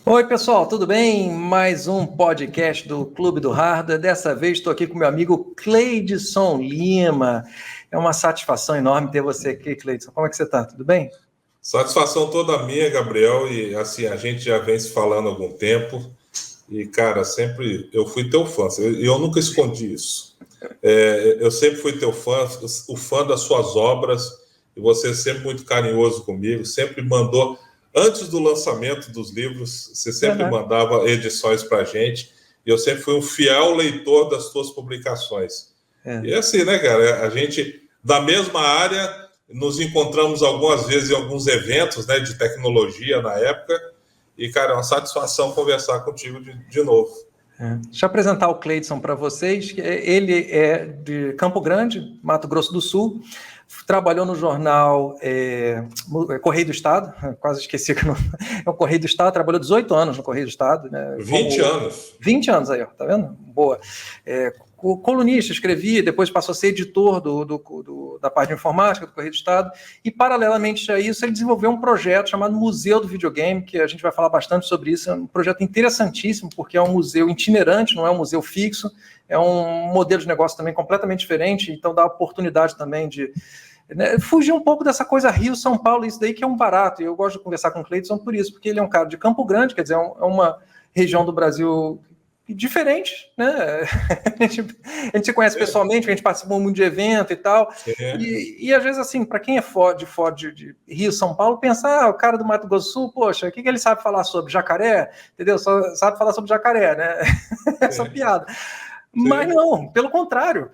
Oi, pessoal, tudo bem? Mais um podcast do Clube do Hardware. Dessa vez estou aqui com meu amigo Cleidson Lima. É uma satisfação enorme ter você aqui, Cleidson. Como é que você está? Tudo bem? Satisfação toda minha, Gabriel, e assim, a gente já vem se falando há algum tempo, e cara, sempre eu fui teu fã, eu nunca escondi isso. Eu sempre fui teu fã, o fã das suas obras, e você é sempre muito carinhoso comigo, sempre mandou, antes do lançamento dos livros, você sempre mandava edições para a gente, e eu sempre fui um fiel leitor das tuas publicações. E é assim, né, cara, a gente, da mesma área, nos encontramos algumas vezes em alguns eventos, né, de tecnologia na época, e, cara, é uma satisfação conversar contigo de novo. Deixa eu apresentar o Cleidson para vocês. Ele é de Campo Grande, Mato Grosso do Sul. Trabalhou no jornal Correio do Estado, quase esqueci que não é o Correio do Estado, trabalhou 18 anos no Correio do Estado. Né, 20 anos. 20 anos aí, ó, tá vendo? Boa. Colunista, escrevia, depois passou a ser editor da parte de informática do Correio do Estado, e paralelamente a isso ele desenvolveu um projeto chamado Museu do Videogame, que a gente vai falar bastante sobre isso. É um projeto interessantíssimo, porque é um museu itinerante, não é um museu fixo, é um modelo de negócio também completamente diferente, então dá a oportunidade também de fugir um pouco dessa coisa Rio-São Paulo, isso daí que é um barato, e eu gosto de conversar com o Cleidson por isso, porque ele é um cara de Campo Grande, quer dizer, é uma região do Brasil diferente, né? A gente se conhece pessoalmente, a gente participou muito de evento e tal, e às vezes, assim, para quem é de Rio, São Paulo, pensar, o cara do Mato Grosso do Sul, poxa, o que ele sabe falar sobre jacaré? Entendeu? Só sabe falar sobre jacaré, né? Essa piada. Mas não, pelo contrário,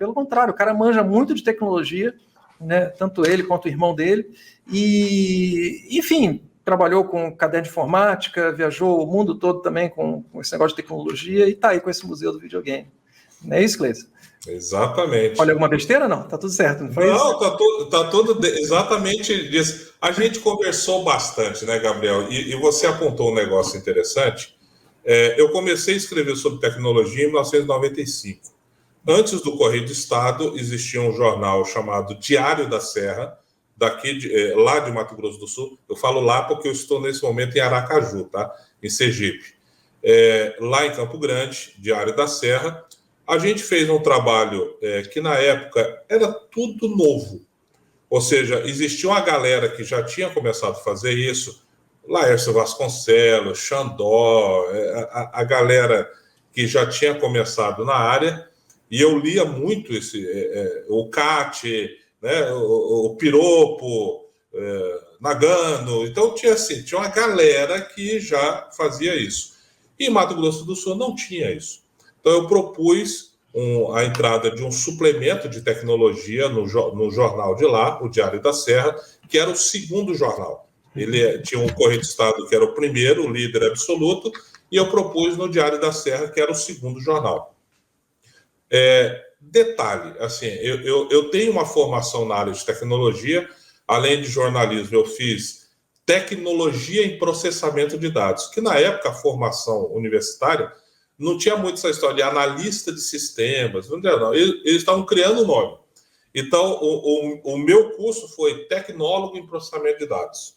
o cara manja muito de tecnologia, né? Tanto ele quanto o irmão dele, e, enfim, trabalhou com caderno de informática, viajou o mundo todo também com esse negócio de tecnologia e está aí com esse museu do videogame. Não é isso, Cleiton? Exatamente. Olha, alguma besteira? Não, tá tudo certo, não foi não, isso? Tá tudo exatamente disso. A gente conversou bastante, né, Gabriel? E você apontou um negócio interessante. Eu comecei a escrever sobre tecnologia em 1995. Antes do Correio do Estado, existia um jornal chamado Diário da Serra, lá de Mato Grosso do Sul. Eu falo lá porque eu estou nesse momento em Aracaju, tá? Em Sergipe. Lá em Campo Grande, Diário da Serra, a gente fez um trabalho que na época era tudo novo. Ou seja, existia uma galera que já tinha começado a fazer isso, Laércio Vasconcelos, Xandó, a galera que já tinha começado na área, e eu lia muito o Cate, né, o Piropo, Nagano. Então tinha uma galera que já fazia isso. E Mato Grosso do Sul não tinha isso. Então eu propus a entrada de um suplemento de tecnologia no jornal de lá, o Diário da Serra, que era o segundo jornal. Ele tinha um Correio do Estado que era o primeiro, o líder absoluto, e eu propus no Diário da Serra, que era o segundo jornal. Detalhe, assim, eu tenho uma formação na área de tecnologia, além de jornalismo, eu fiz tecnologia em processamento de dados, que na época a formação universitária não tinha muito essa história de analista de sistemas, não. Eles estavam criando o nome. Então, o meu curso foi tecnólogo em processamento de dados.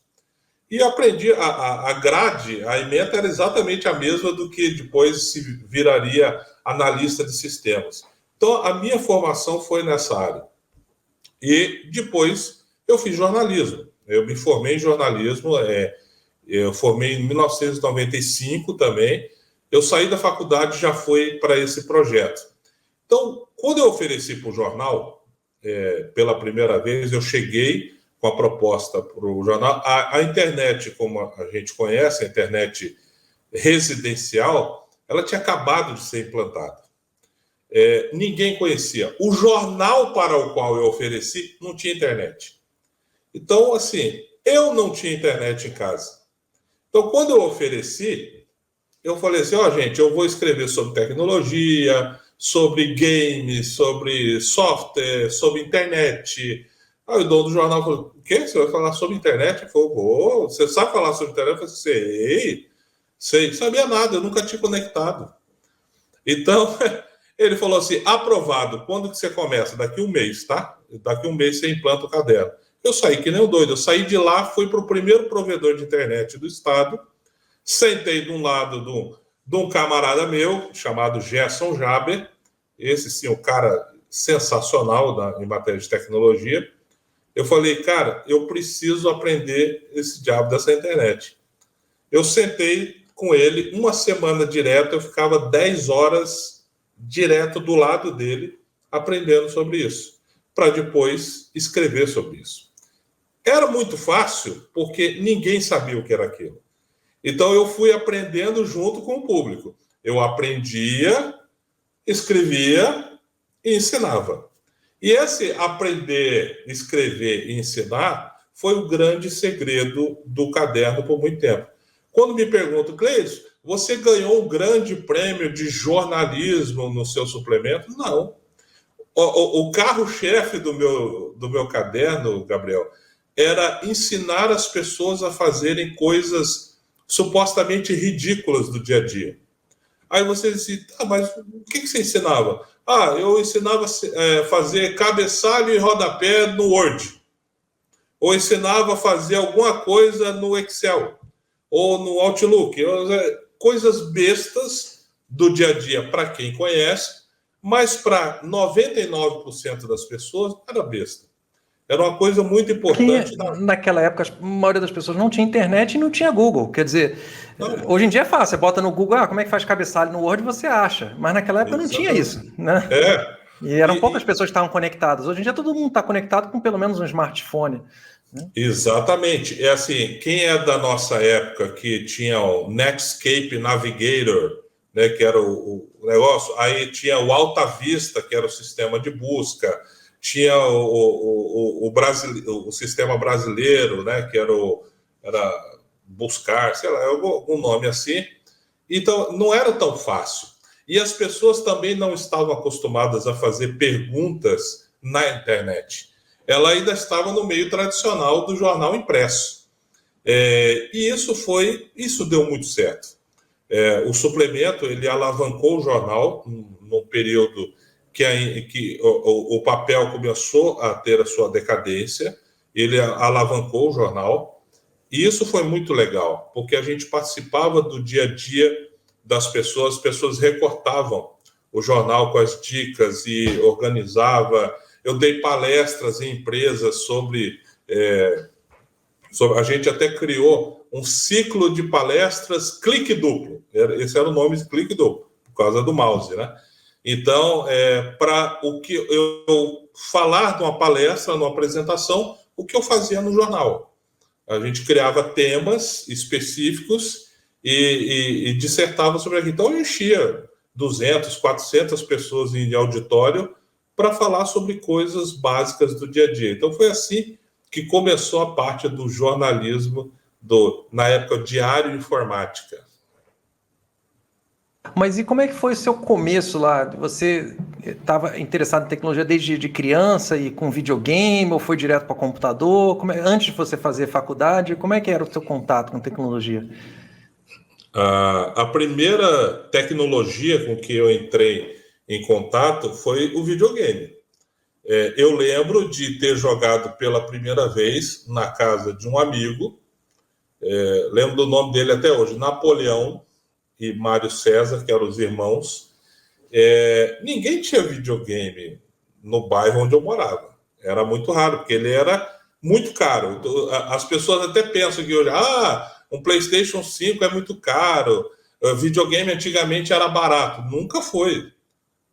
E aprendi, a grade, a ementa era exatamente a mesma do que depois se viraria analista de sistemas. Então, a minha formação foi nessa área. E depois eu fiz jornalismo. Eu me formei em jornalismo, eu formei em 1995 também. Eu saí da faculdade e já fui para esse projeto. Então, quando eu ofereci para o jornal, pela primeira vez, eu cheguei com a proposta para o jornal. A internet, como a gente conhece, a internet residencial, ela tinha acabado de ser implantada. Ninguém conhecia. O jornal para o qual eu ofereci não tinha internet. Então, assim, eu não tinha internet em casa. Então, quando eu ofereci, eu falei assim, gente, eu vou escrever sobre tecnologia, sobre games, sobre software, sobre internet. Aí o dono do jornal falou, o quê? Você vai falar sobre internet? Eu falei, você sabe falar sobre internet? Eu falei, sei. Sabia nada, eu nunca tinha conectado. Então, ele falou assim, aprovado, quando que você começa? Daqui um mês, tá? Daqui um mês você implanta o caderno. Eu saí que nem um doido, eu saí de lá, fui para o primeiro provedor de internet do estado, Sentei de um lado de um camarada meu, chamado Gerson Jaber, esse sim, um cara sensacional em matéria de tecnologia. Eu falei, cara, eu preciso aprender esse diabo dessa internet. Eu sentei com ele uma semana direto, eu ficava 10 horas direto do lado dele, aprendendo sobre isso, para depois escrever sobre isso. Era muito fácil, porque ninguém sabia o que era aquilo. Então, eu fui aprendendo junto com o público. Eu aprendia, escrevia e ensinava. E esse aprender, escrever e ensinar foi o grande segredo do caderno por muito tempo. Quando me perguntam, Cleison, você ganhou um grande prêmio de jornalismo no seu suplemento? Não. O carro-chefe do meu caderno, Gabriel, era ensinar as pessoas a fazerem coisas supostamente ridículas do dia a dia. Aí você diz, mas o que você ensinava? Eu ensinava a fazer cabeçalho e rodapé no Word. Ou ensinava a fazer alguma coisa no Excel. Ou no Outlook. Coisas bestas do dia a dia para quem conhece, mas para 99% das pessoas era besta. Era uma coisa muito importante. Naquela época, a maioria das pessoas não tinha internet e não tinha Google. Quer dizer, hoje em dia é fácil. Você bota no Google, como é que faz cabeçalho no Word, você acha. Mas naquela época não tinha isso, né? E eram poucas pessoas que estavam conectadas. Hoje em dia todo mundo está conectado com pelo menos um smartphone. Né? Exatamente. É assim, quem é da nossa época que tinha o Netscape Navigator, né, que era o negócio, aí tinha o Alta Vista, que era o sistema de busca, tinha o sistema brasileiro, né, que era Buscar, sei lá, algum nome assim. Então, não era tão fácil. E as pessoas também não estavam acostumadas a fazer perguntas na internet. Ela ainda estava no meio tradicional do jornal impresso. E isso deu muito certo. O suplemento, ele alavancou o jornal num período que o papel começou a ter a sua decadência, ele alavancou o jornal, e isso foi muito legal, porque a gente participava do dia a dia das pessoas, as pessoas recortavam o jornal com as dicas e organizava. Eu dei palestras em empresas sobre a gente até criou um ciclo de palestras clique duplo, esse era o nome de clique duplo, por causa do mouse, né? Então, para o que eu falar de uma palestra, numa apresentação, o que eu fazia no jornal. A gente criava temas específicos e dissertava sobre aquilo. Então, eu enchia 200, 400 pessoas em auditório para falar sobre coisas básicas do dia a dia. Então, foi assim que começou a parte do jornalismo, na época, Diário Informática. Mas e como é que foi o seu começo lá? Você estava interessado em tecnologia desde de criança e com videogame, ou foi direto para computador? Antes de você fazer faculdade, como é que era o seu contato com tecnologia? A primeira tecnologia com que eu entrei em contato foi o videogame. Eu lembro de ter jogado pela primeira vez na casa de um amigo, lembro do nome dele até hoje, Napoleão e Mário César, que eram os irmãos. Ninguém tinha videogame no bairro onde eu morava. Era muito raro, porque ele era muito caro. As pessoas até pensam que hoje, um PlayStation 5 é muito caro, videogame antigamente era barato. Nunca foi.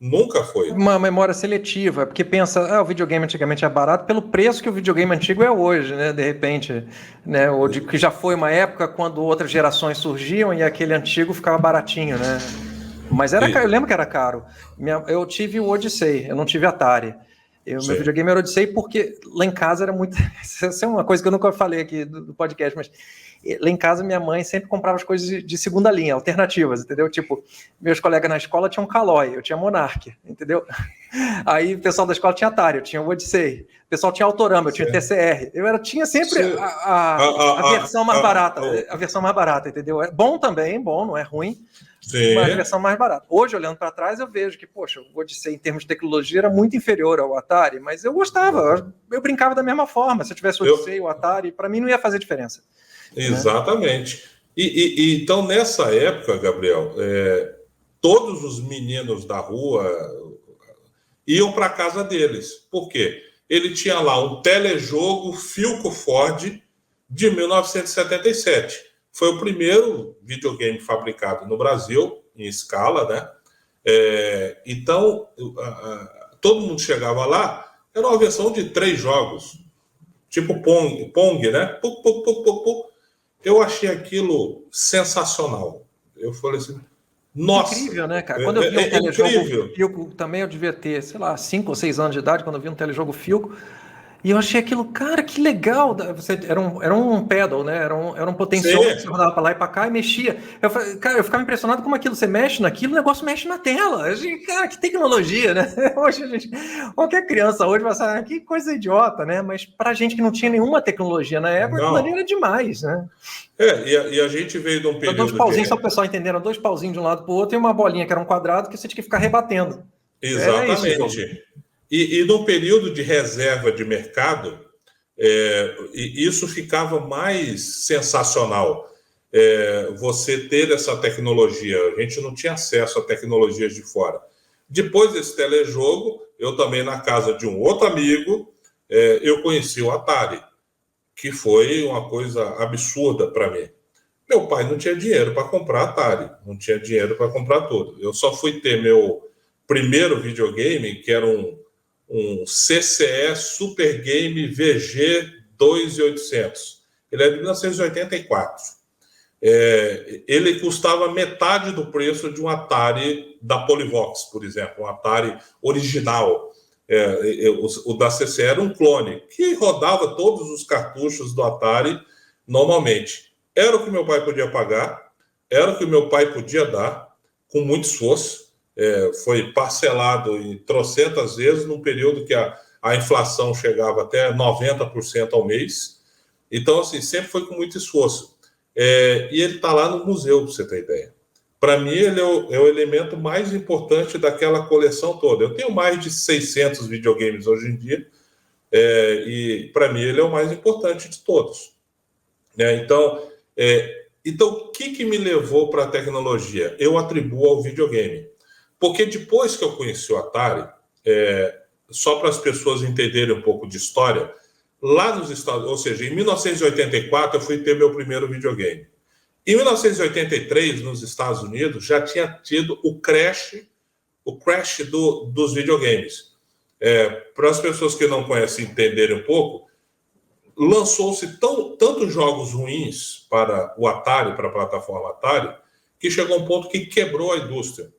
Nunca foi. Uma memória seletiva, porque pensa, o videogame antigamente é barato pelo preço que o videogame antigo é hoje, né? De repente, né? Ou que já foi uma época quando outras gerações surgiam e aquele antigo ficava baratinho, né? Mas eu lembro que era caro. Eu tive o Odyssey, eu não tive Atari. Meu videogame era Odyssey porque lá em casa era muito... Essa é uma coisa que eu nunca falei aqui do podcast, mas lá em casa minha mãe sempre comprava as coisas de segunda linha, alternativas, entendeu? Tipo, meus colegas na escola tinham Caloi, eu tinha Monarch, entendeu? Aí o pessoal da escola tinha Atari, eu tinha o Odyssey. O pessoal tinha Autorama, eu tinha TCR. Tinha sempre a versão mais barata, a versão mais barata, entendeu? É bom também, não é ruim. Sim. Mas a versão mais barata. Hoje, olhando para trás, eu vejo que, poxa, o Odyssey, em termos de tecnologia, era muito inferior ao Atari, mas eu gostava, eu brincava da mesma forma. Se eu tivesse o Odyssey ou o Atari, para mim não ia fazer diferença. Exatamente. Então, nessa época, Gabriel, todos os meninos da rua iam para a casa deles. Por quê? Ele tinha lá um telejogo Philco Ford de 1977. Foi o primeiro videogame fabricado no Brasil, em escala, né? Então, todo mundo chegava lá, era uma versão de 3 jogos, tipo Pong, né? Pum, pum, pum, pum, pum. Eu achei aquilo sensacional. Eu falei assim, nossa, incrível, né, cara? Quando eu vi um telejogo incrível. Philco, também eu devia ter, sei lá, 5 ou 6 anos de idade, quando eu vi um telejogo Philco, e eu achei aquilo, cara, que legal. Era um pedal, né? Era um potenciômetro que você rodava para lá e para cá e mexia. Cara, eu ficava impressionado como aquilo, você mexe naquilo, o negócio mexe na tela. Eu achei, cara, que tecnologia, né? Hoje, qualquer criança hoje vai falar, que coisa idiota, né? Mas pra gente que não tinha nenhuma tecnologia na época, aquilo ali era demais, né? E a gente veio de um período... Dois pauzinhos, só para o pessoal entender, eram 2 pauzinhos de um lado para o outro e uma bolinha que era um quadrado que você tinha que ficar rebatendo. Exatamente. E num período de reserva de mercado, isso ficava mais sensacional. Você ter essa tecnologia. A gente não tinha acesso a tecnologias de fora. Depois desse telejogo, eu também, na casa de um outro amigo, eu conheci o Atari, que foi uma coisa absurda para mim. Meu pai não tinha dinheiro para comprar Atari, não tinha dinheiro para comprar tudo. Eu só fui ter meu primeiro videogame, que era um CCE Super Game VG 2800. Ele é de 1984. Ele custava metade do preço de um Atari da Polivox, por exemplo, um Atari original. O da CCE era um clone, que rodava todos os cartuchos do Atari normalmente. Era o que meu pai podia pagar, era o que meu pai podia dar, com muito esforço. Foi parcelado em trocentas vezes, num período que a inflação chegava até 90% ao mês. Então, assim, sempre foi com muito esforço. E ele está lá no museu, para você ter ideia. Para mim, ele é o elemento mais importante daquela coleção toda. Eu tenho mais de 600 videogames hoje em dia, e para mim ele é o mais importante de todos. Então, o que me levou para a tecnologia? Eu atribuo ao videogame. Porque depois que eu conheci o Atari, só para as pessoas entenderem um pouco de história, lá nos Estados Unidos, ou seja, em 1984 eu fui ter meu primeiro videogame. Em 1983, nos Estados Unidos, já tinha tido o crash dos videogames. Para as pessoas que não conhecem entenderem um pouco, lançou-se tantos jogos ruins para o Atari, para a plataforma Atari, que chegou a um ponto que quebrou a indústria.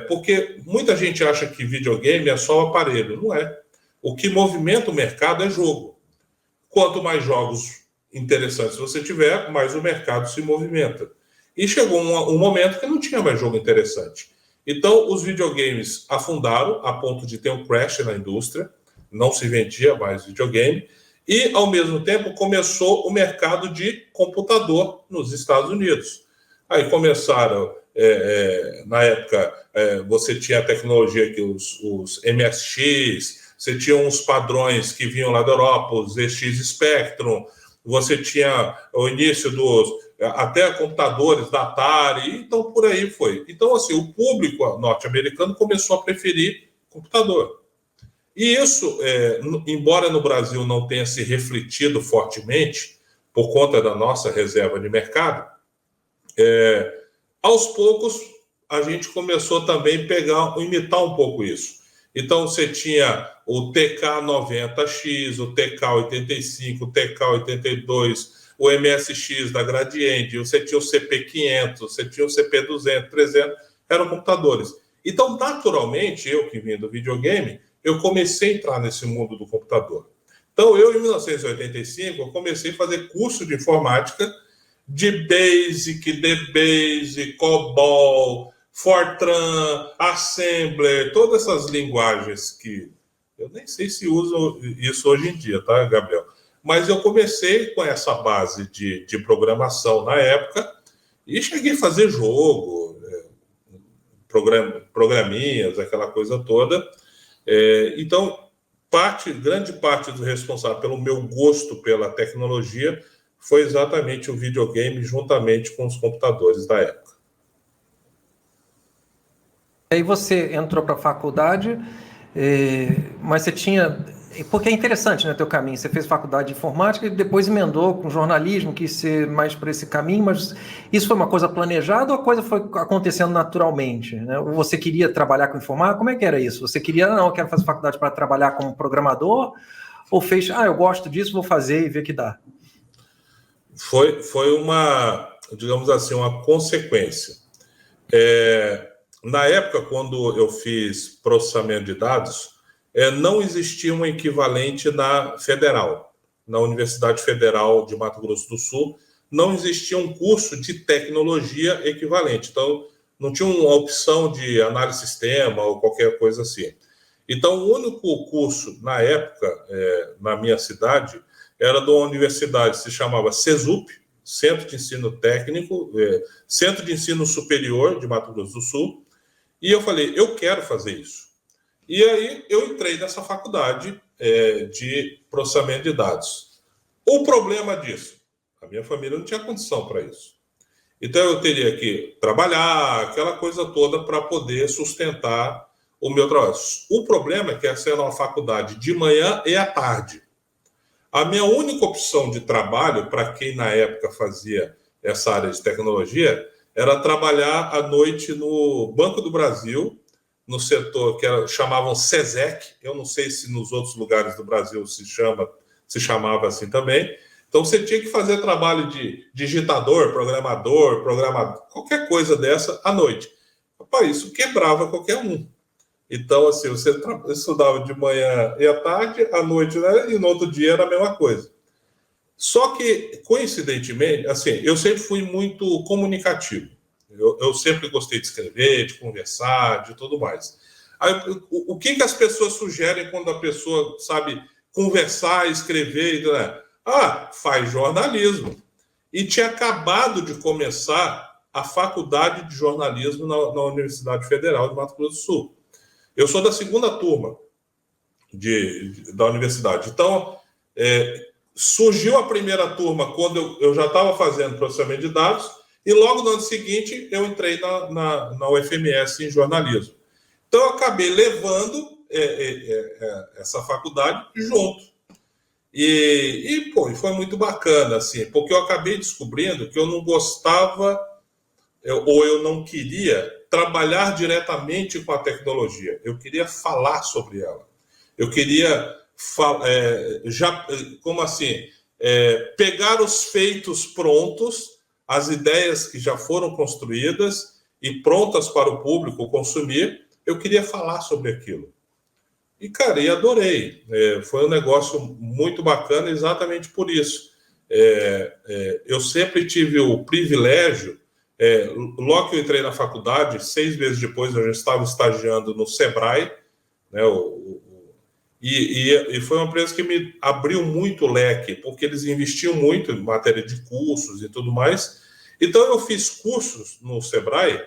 Porque muita gente acha que videogame é só o aparelho. Não é. O que movimenta o mercado é jogo. Quanto mais jogos interessantes você tiver, mais o mercado se movimenta. E chegou um momento que não tinha mais jogo interessante. Então, os videogames afundaram a ponto de ter um crash na indústria, não se vendia mais videogame, e, ao mesmo tempo, começou o mercado de computador nos Estados Unidos. Aí começaram, na época, você tinha a tecnologia que os MSX, você tinha uns padrões que vinham lá da Europa, os ZX Spectrum, você tinha o início até computadores da Atari, então por aí foi. Então, assim, o público norte-americano começou a preferir computador. E isso, embora no Brasil não tenha se refletido fortemente, por conta da nossa reserva de mercado, aos poucos a gente começou também a imitar um pouco isso. Então, você tinha o TK90X, o TK85, o TK82, o MSX da Gradiente, você tinha o CP500, você tinha o CP200, 300, eram computadores. Então, naturalmente, eu que vim do videogame, eu comecei a entrar nesse mundo do computador. Então, em 1985, eu comecei a fazer curso de informática de BASIC, DBasic, COBOL, Fortran, Assembler, todas essas linguagens que eu nem sei se usam isso hoje em dia, tá, Gabriel? Mas eu comecei com essa base de programação na época e cheguei a fazer jogo, programinhas, aquela coisa toda. Então, grande parte do responsável pelo meu gosto pela tecnologia foi exatamente o videogame juntamente com os computadores da época. Aí você entrou para a faculdade, mas você tinha... Porque é interessante, né, teu caminho. Você fez faculdade de informática e depois emendou com jornalismo, quis ser mais por esse caminho, mas isso foi uma coisa planejada ou a coisa foi acontecendo naturalmente, né? Ou você queria trabalhar com informática? Como é que era isso? Você queria, não, eu quero fazer faculdade para trabalhar como programador? Ou fez, eu gosto disso, vou fazer e ver que dá? Foi uma, digamos assim, uma consequência. Na época, quando eu fiz processamento de dados, não existia um equivalente na Federal, na Universidade Federal de Mato Grosso do Sul, não existia um curso de tecnologia equivalente. Então, não tinha uma opção de análise de sistema ou qualquer coisa assim. Então, o único curso, na época, na minha cidade, era de uma universidade, se chamava CESUP, Centro de Ensino Técnico, Centro de Ensino Superior de Mato Grosso do Sul, e eu falei, eu quero fazer isso. E aí eu entrei nessa faculdade de processamento de dados. O problema disso, a minha família não tinha condição para isso. Então eu teria que trabalhar, aquela coisa toda para poder sustentar o meu trabalho. O problema é que essa era uma faculdade de manhã e à tarde. A minha única opção de trabalho, para quem na época fazia essa área de tecnologia, era trabalhar à noite no Banco do Brasil, no setor que chamavam SESEC, eu não sei se nos outros lugares do Brasil se chamava assim também. Então você tinha que fazer trabalho de digitador, programador, qualquer coisa dessa à noite. Rapaz, isso quebrava qualquer um. Então, assim, você estudava de manhã e à tarde, à noite, né? E no outro dia era a mesma coisa. Só que, coincidentemente, assim, eu sempre fui muito comunicativo. Eu sempre gostei de escrever, de conversar, de tudo mais. Aí, o que as pessoas sugerem quando a pessoa sabe conversar, escrever? Né? Faz jornalismo. E tinha acabado de começar a faculdade de jornalismo na Universidade Federal de Mato Grosso do Sul. Eu sou da segunda turma da universidade. Então, surgiu a primeira turma quando eu já estava fazendo processamento de dados e logo no ano seguinte eu entrei na UFMS em jornalismo. Então, eu acabei levando essa faculdade junto. E foi muito bacana, assim, porque eu acabei descobrindo que eu não gostava ou eu não queria trabalhar diretamente com a tecnologia. Eu queria falar sobre ela. Eu queria, pegar os feitos prontos, as ideias que já foram construídas e prontas para o público consumir, eu queria falar sobre aquilo. E, cara, adorei. Foi um negócio muito bacana exatamente por isso. Eu sempre tive o privilégio. Logo que eu entrei na faculdade, 6 meses depois eu já estava estagiando no Sebrae, né, e foi uma empresa que me abriu muito o leque, porque eles investiam muito em matéria de cursos e tudo mais. Então eu fiz cursos no Sebrae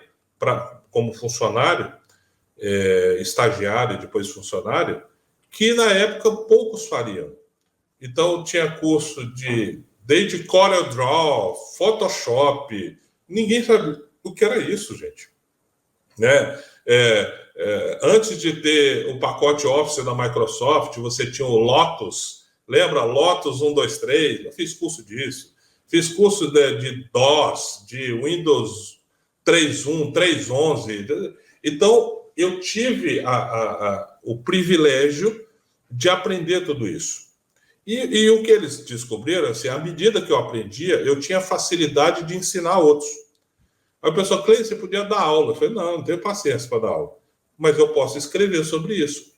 como funcionário, estagiário e depois funcionário, que na época poucos fariam. Então tinha curso desde CorelDRAW, Photoshop. Ninguém sabe o que era isso, gente. Né? Antes de ter o pacote Office da Microsoft, você tinha o Lotus. Lembra? Lotus 1, 2, 3. Eu fiz curso disso. Fiz curso de DOS, de Windows 3.1, 3.11. Então, eu tive o privilégio de aprender tudo isso. E o que eles descobriram, assim, à medida que eu aprendia, eu tinha facilidade de ensinar outros. Aí a pessoa, Cleiton, você podia dar aula. Eu falei, não tenho paciência para dar aula. Mas eu posso escrever sobre isso.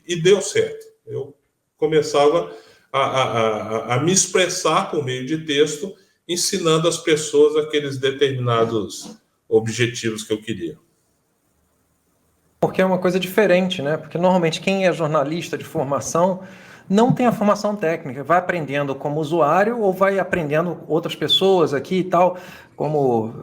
E deu certo. Eu começava a me expressar por meio de texto, ensinando as pessoas aqueles determinados objetivos que eu queria. Porque é uma coisa diferente, né? Porque normalmente quem é jornalista de formação não tem a formação técnica, vai aprendendo como usuário ou vai aprendendo outras pessoas aqui e tal, como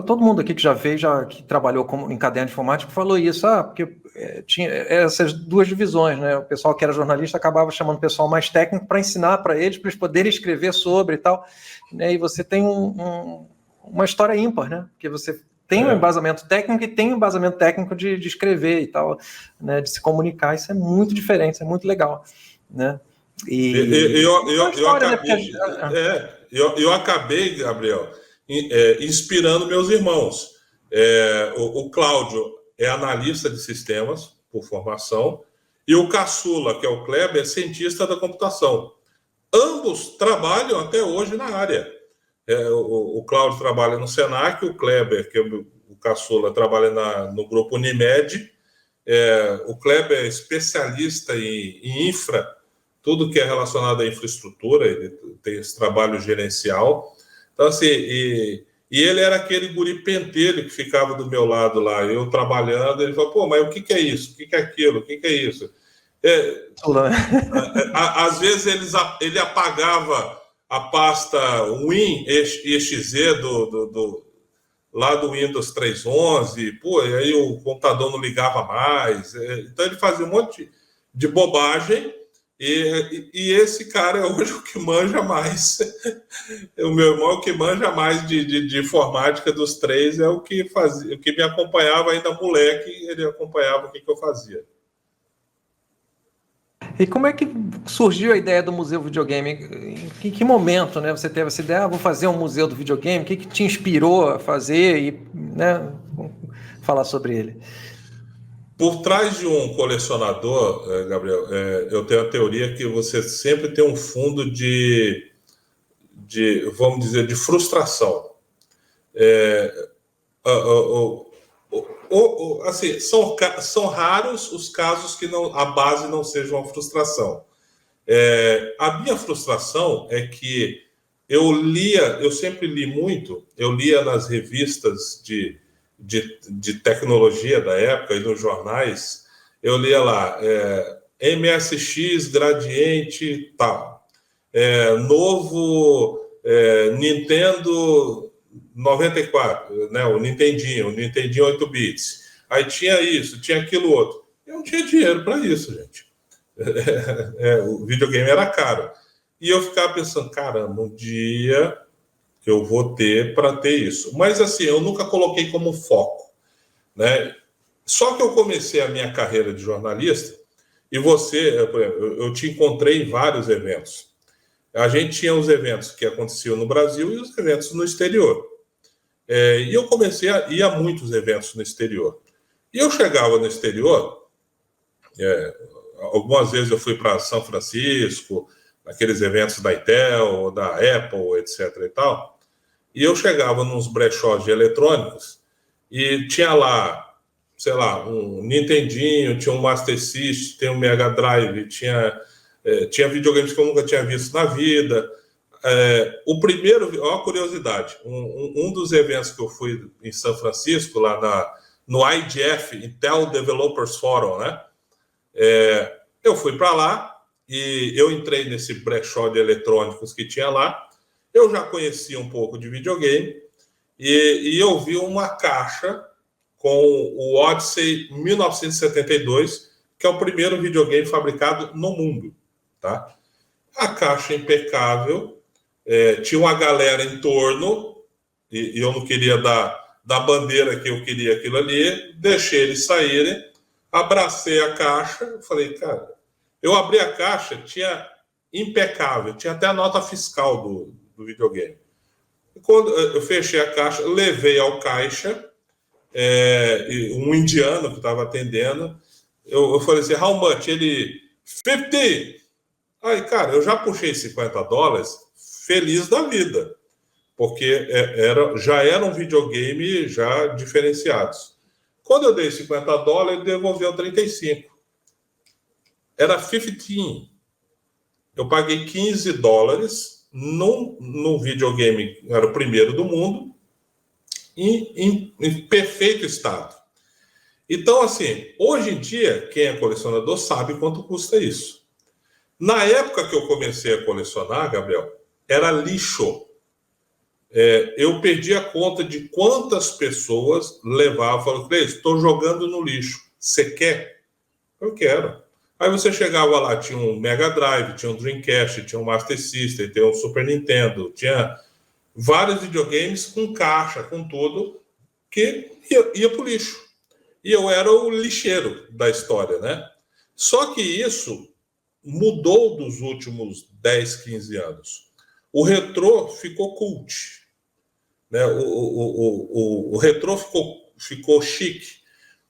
todo mundo aqui que já fez, que trabalhou em caderno de informática, falou isso, porque tinha essas duas divisões, né? O pessoal que era jornalista acabava chamando o pessoal mais técnico para ensinar para eles poderem escrever sobre e tal, né? E você tem uma história ímpar, né? Porque você tem um embasamento técnico e tem um embasamento técnico de escrever e tal, né? De se comunicar, isso é muito diferente, isso é muito legal, né? Eu acabei, Gabriel, inspirando meus irmãos. O Cláudio é analista de sistemas, por formação, e o caçula, que é o Kleber, é cientista da computação. Ambos trabalham até hoje na área. O Cláudio trabalha no Senac, o Kleber, que é o caçula, trabalha no grupo Unimed. O Kleber é especialista em infra, tudo que é relacionado à infraestrutura, ele tem esse trabalho gerencial. Então, assim, e ele era aquele guri pentelho que ficava do meu lado lá, eu trabalhando, ele falou, mas o que é isso? O que é aquilo? O que é isso? Às vezes ele apagava a pasta Win.exe lá do Windows 3.11, e aí o computador não ligava mais. Então ele fazia um monte de bobagem, e esse cara é hoje o que manja mais. O meu irmão, o que manja mais de informática dos três, é o que fazia, o que me acompanhava ainda moleque, ele acompanhava o que eu fazia. E como é que surgiu a ideia do Museu Videogame? Em que momento, né, você teve essa ideia? Vou fazer um museu do videogame. O que te inspirou a fazer e, né, falar sobre ele? Por trás de um colecionador, Gabriel, eu tenho a teoria que você sempre tem um fundo de vamos dizer, de frustração. Assim, são raros os casos que a base não seja uma frustração. A minha frustração é que eu sempre li muito, eu lia nas revistas de tecnologia da época e nos jornais, eu lia lá, MSX, Gradiente, tal. Novo Nintendo 94, né, o Nintendinho 8 bits. Aí tinha isso, tinha aquilo outro. Eu não tinha dinheiro para isso, gente. O videogame era caro. E eu ficava pensando, caramba, um dia eu vou ter para ter isso. Mas assim, eu nunca coloquei como foco, né? Só que eu comecei a minha carreira de jornalista e eu te encontrei em vários eventos. A gente tinha os eventos que aconteciam no Brasil e os eventos no exterior. E eu comecei a ir a muitos eventos no exterior. E eu chegava no exterior, algumas vezes eu fui para São Francisco, aqueles eventos da Intel, da Apple, etc. e tal, e eu chegava nos brechós de eletrônicos e tinha lá, sei lá, um Nintendinho, tinha um Master System, tinha um Mega Drive, tinha videogames que eu nunca tinha visto na vida. O primeiro, uma curiosidade, um dos eventos que eu fui em São Francisco, lá no IDF, Intel Developers Forum, né? Eu fui para lá e eu entrei nesse brechó de eletrônicos que tinha lá. Eu já conhecia um pouco de videogame e eu vi uma caixa com o Odyssey 1972, que é o primeiro videogame fabricado no mundo, tá? A caixa impecável, tinha uma galera em torno e eu não queria dar bandeira que eu queria aquilo ali, deixei eles saírem, abracei a caixa, falei, cara, eu abri a caixa, tinha impecável, tinha até a nota fiscal do videogame. E quando eu fechei a caixa, levei ao caixa, um indiano que estava atendendo, eu falei assim, how much? Ele, 50. Aí, cara, eu já puxei $50, feliz da vida, porque já era um videogame já diferenciados. Quando eu dei $50, ele devolveu 35. Era 15. Eu paguei $15 num videogame, era o primeiro do mundo, em perfeito estado. Então, assim, hoje em dia, quem é colecionador sabe quanto custa isso. Na época que eu comecei a colecionar, Gabriel, era lixo. Eu perdi a conta de quantas pessoas levavam e falavam, Cleiton, estou jogando no lixo. Você quer? Eu quero. Aí você chegava lá, tinha um Mega Drive, tinha um Dreamcast, tinha um Master System, tinha um Super Nintendo, tinha vários videogames com caixa, com tudo, que ia para o lixo. E eu era o lixeiro da história, né? Só que isso mudou dos últimos 10, 15 anos. O retrô ficou cult, né? O retrô ficou chique.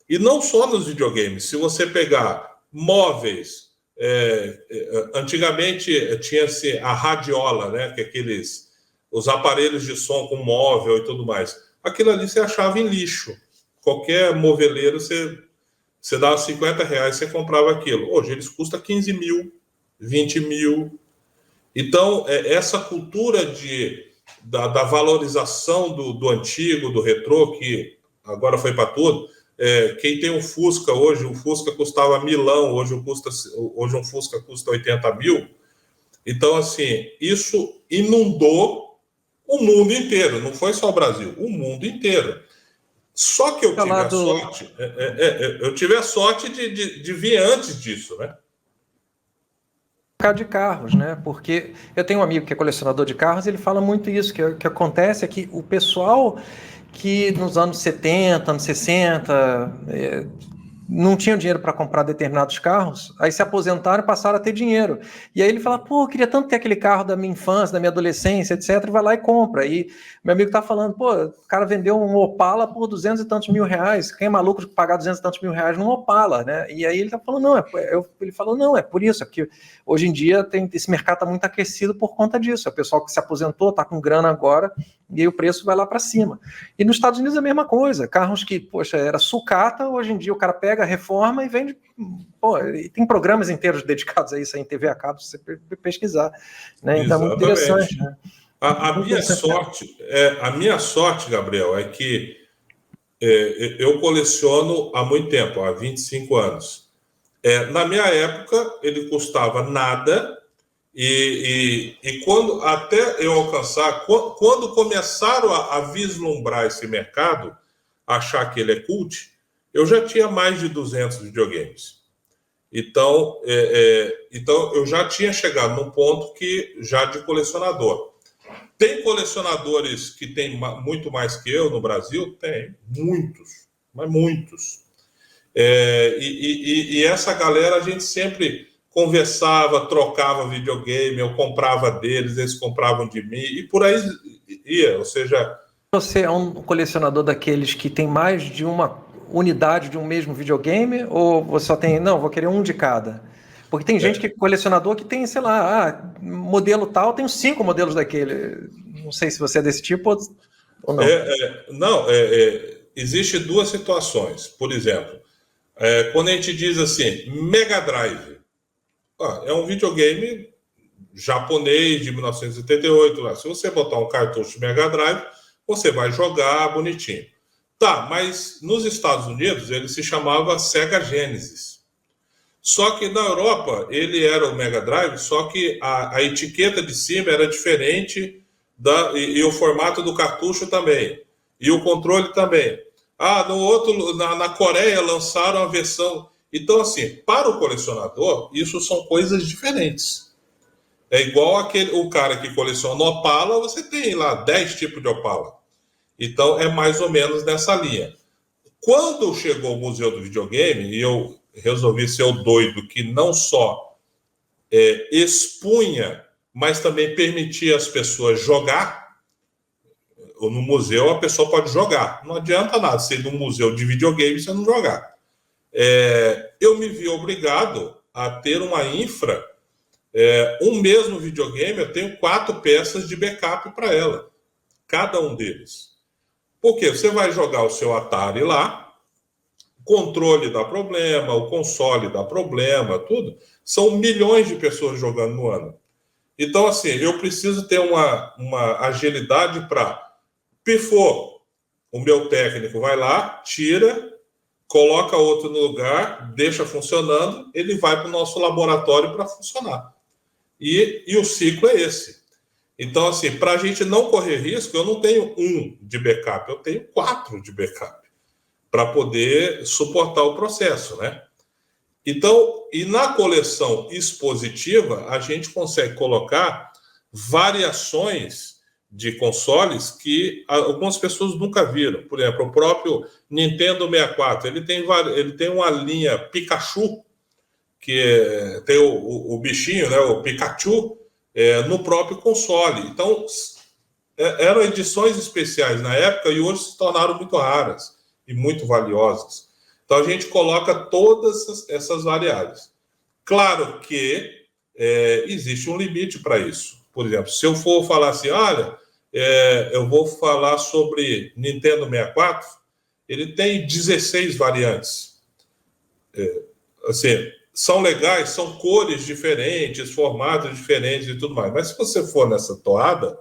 E não só nos videogames. Se você pegar móveis, antigamente tinha-se a radiola, né? Que é os aparelhos de som com móvel e tudo mais. Aquilo ali você achava em lixo. Qualquer moveleiro, você dava R$50, você comprava aquilo. Hoje eles custam 15 mil, 20 mil. Então, essa cultura da valorização do antigo, do retrô, que agora foi para tudo. Quem tem um Fusca hoje, o Fusca custava milão, hoje um Fusca custa 80 mil. Então, assim, isso inundou o mundo inteiro, não foi só o Brasil, o mundo inteiro. Só que eu tive a sorte de vir antes disso, né? De carros, né? Porque eu tenho um amigo que é colecionador de carros, ele fala muito isso, que o que acontece é que o pessoal que nos anos 70, anos 60, não tinham dinheiro para comprar determinados carros, aí se aposentaram e passaram a ter dinheiro. E aí ele fala, pô, eu queria tanto ter aquele carro da minha infância, da minha adolescência, etc., e vai lá e compra. E meu amigo tá falando, pô, o cara vendeu um Opala por 200 e tantos mil reais, quem é maluco de pagar 200 e tantos mil reais num Opala, né? E aí ele tá falando, não, ele falou, não, é por isso, é porque hoje em dia esse mercado tá muito aquecido por conta disso, é o pessoal que se aposentou, tá com grana agora, e aí o preço vai lá para cima. E nos Estados Unidos é a mesma coisa, carros que, poxa, era sucata, hoje em dia o cara pega, reforma e vende. Pô, e tem programas inteiros dedicados a isso aí em TV a cabo, se você pesquisar, né? Então é muito interessante, né? A minha sorte, Gabriel, é que eu coleciono há muito tempo, há 25 anos. Na minha época, ele custava nada, e quando até eu alcançar, quando começaram a vislumbrar esse mercado, achar que ele é cult, eu já tinha mais de 200 videogames. Então eu já tinha chegado num ponto que já de colecionador. Tem colecionadores que têm muito mais que eu no Brasil? Tem, muitos, mas muitos. E essa galera a gente sempre conversava, trocava videogame, eu comprava deles, eles compravam de mim, e por aí ia, ou seja... Você é um colecionador daqueles que tem mais de uma unidade de um mesmo videogame, ou você só tem, não, vou querer um de cada? Porque tem gente que é colecionador que tem, sei lá, modelo tal, tem 5 modelos daquele. Não sei se você é desse tipo ou não. Existe 2 situações. Por exemplo, quando a gente diz assim, Mega Drive, é um videogame japonês de 1978. Lá. Se você botar um cartucho de Mega Drive, você vai jogar bonitinho. Tá, mas nos Estados Unidos ele se chamava Sega Genesis. Só que na Europa ele era o Mega Drive, só que a etiqueta de cima era diferente e o formato do cartucho também. E o controle também. Na Coreia lançaram a versão... Então, assim, para o colecionador, isso são coisas diferentes. É igual o cara que coleciona Opala, você tem lá 10 tipos de Opala. Então, é mais ou menos nessa linha. Quando chegou o Museu do Videogame, e eu resolvi ser o doido que não só expunha, mas também permitia as pessoas jogar. No museu, a pessoa pode jogar. Não adianta nada ser num museu de videogame e você não jogar. Eu me vi obrigado a ter uma infra. Um mesmo videogame, eu tenho 4 peças de backup para ela. Cada um deles. Porque você vai jogar o seu Atari lá, o controle dá problema, o console dá problema, tudo. São milhões de pessoas jogando no ano. Então, assim, eu preciso ter uma agilidade para... Pifou, o meu técnico vai lá, tira, coloca outro no lugar, deixa funcionando, ele vai para o nosso laboratório para funcionar. E o ciclo é esse. Então, assim, para a gente não correr risco, eu não tenho 1 de backup, eu tenho 4 de backup para poder suportar o processo, né? Então, e na coleção expositiva, a gente consegue colocar variações de consoles que algumas pessoas nunca viram. Por exemplo, o próprio Nintendo 64, ele tem uma linha Pikachu, que tem o bichinho, né, o Pikachu, no próprio console. Então, eram edições especiais na época e hoje se tornaram muito raras e muito valiosas. Então, a gente coloca todas essas variáveis. Claro que existe um limite para isso. Por exemplo, se eu for falar assim, olha, eu vou falar sobre Nintendo 64, ele tem 16 variantes. Assim, são legais, são cores diferentes, formatos diferentes e tudo mais. Mas se você for nessa toada,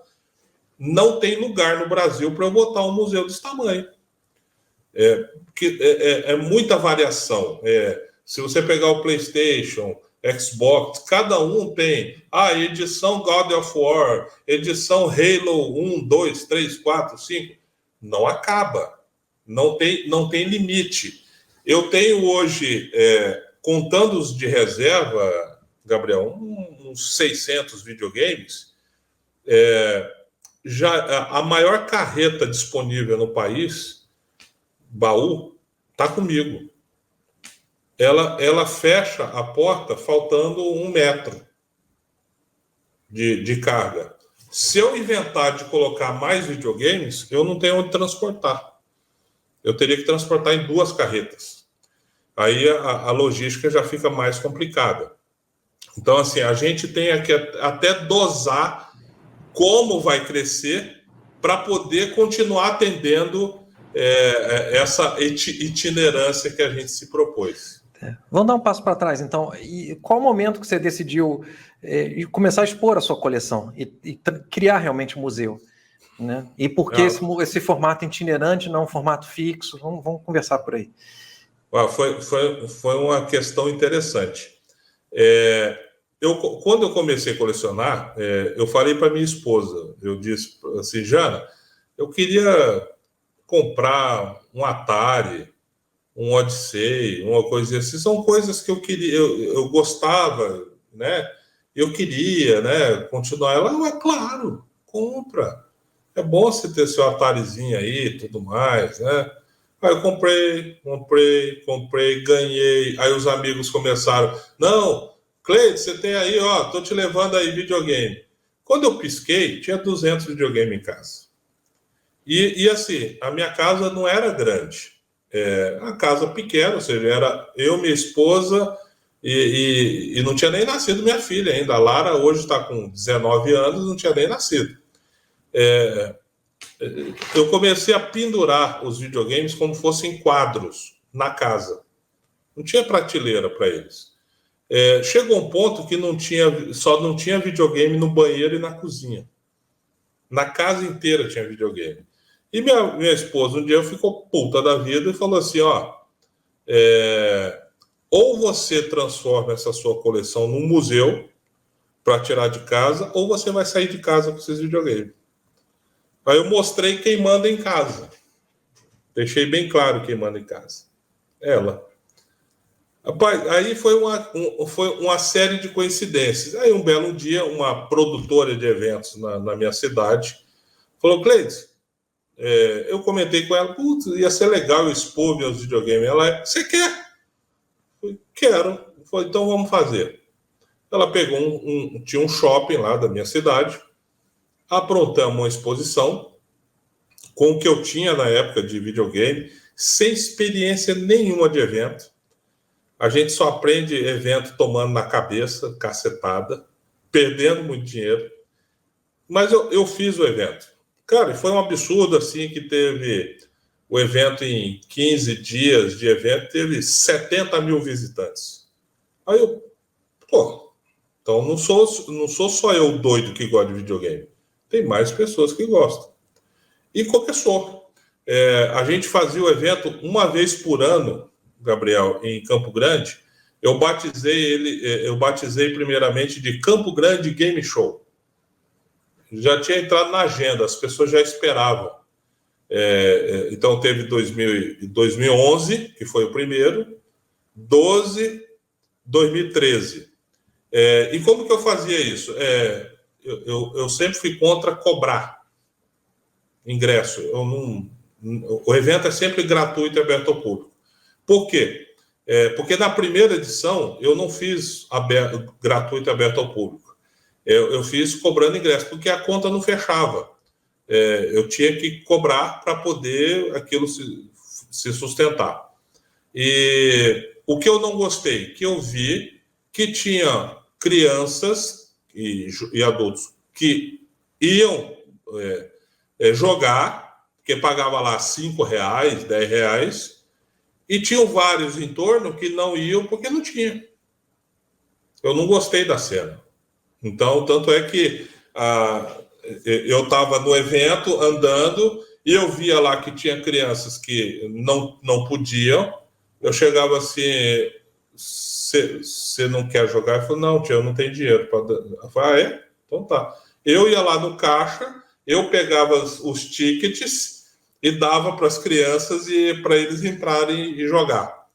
não tem lugar no Brasil para eu botar um museu desse tamanho. Porque é muita variação. Se você pegar o PlayStation, Xbox, cada um tem edição God of War, edição Halo 1, 2, 3, 4, 5. Não acaba. Não tem limite. Eu tenho hoje, contando os de reserva, Gabriel, uns 600 videogames. Já a maior carreta disponível no país, baú, está comigo. Ela fecha a porta faltando 1 metro de carga. Se eu inventar de colocar mais videogames, eu não tenho onde transportar. Eu teria que transportar em 2 carretas. Aí a logística já fica mais complicada. Então, assim, a gente tem que até dosar como vai crescer para poder continuar atendendo essa itinerância que a gente se propôs. Vamos dar um passo para trás, então. E qual o momento que você decidiu começar a expor a sua coleção e criar realmente um museu? Né? E por que esse formato itinerante, não um formato fixo? Vamos conversar por aí. Foi uma questão interessante. Quando eu comecei a colecionar, eu falei para minha esposa, eu disse assim, Jana, eu queria comprar um Atari, um Odyssey, uma coisa assim. São coisas que eu queria, eu gostava, né? Eu queria, né? Continuar. Ela, claro, compra. É bom você ter seu Atarizinho aí e tudo mais, né? Aí eu comprei, ganhei. Aí os amigos começaram, não, Cleide, você tem aí, tô te levando aí videogame. Quando eu pisquei, tinha 200 videogames em casa. E assim, a minha casa não era grande. A casa pequena, ou seja, era eu, minha esposa e não tinha nem nascido minha filha ainda. A Lara hoje está com 19 anos, não tinha nem nascido. Eu comecei a pendurar os videogames como fossem quadros na casa. Não tinha prateleira para eles. Chegou um ponto que só não tinha videogame no banheiro e na cozinha. Na casa inteira tinha videogame. E minha esposa um dia ficou puta da vida e falou assim, ou você transforma essa sua coleção num museu para tirar de casa, ou você vai sair de casa com esses videogames. Aí eu mostrei quem manda em casa. Deixei bem claro quem manda em casa. Ela. Rapaz, aí foi uma série de coincidências. Aí um belo dia, uma produtora de eventos na minha cidade falou, Cleide, eu comentei com ela, putz, ia ser legal eu expor meus videogames. Ela, você quer? Eu falei, quero. Eu falei, então vamos fazer. Ela pegou tinha um shopping lá da minha cidade, aprontamos uma exposição com o que eu tinha na época de videogame, sem experiência nenhuma de evento. A gente só aprende evento tomando na cabeça, cacetada, perdendo muito dinheiro. Mas eu fiz o evento. Cara, foi um absurdo, assim, que teve o evento em 15 dias de evento, teve 70 mil visitantes. Aí então não sou só eu doido que gosta de videogame. Tem mais pessoas que gostam. E começou. A gente fazia o evento uma vez por ano, Gabriel, em Campo Grande, eu batizei primeiramente de Campo Grande Game Show. Já tinha entrado na agenda, as pessoas já esperavam. Então teve 2011, que foi o primeiro, 12, 2013. E como que eu fazia isso? Eu sempre fui contra cobrar ingresso. O evento é sempre gratuito e aberto ao público. Por quê? Porque na primeira edição eu não fiz gratuito e aberto ao público. Eu fiz cobrando ingresso, porque a conta não fechava. Eu tinha que cobrar para poder aquilo se sustentar. E o que eu não gostei, que eu vi que tinha crianças e adultos que iam jogar, porque pagava lá R$5, R$10, e tinham vários em torno que não iam porque não tinha. Eu não gostei da cena. Então, tanto é que eu estava no evento andando e eu via lá que tinha crianças que não podiam. Eu chegava assim, você não quer jogar? Eu falei, não, tia, eu não tenho dinheiro. Eu falei, é? Então tá. Eu ia lá no caixa, eu pegava os tickets e dava para as crianças e para eles entrarem e jogar.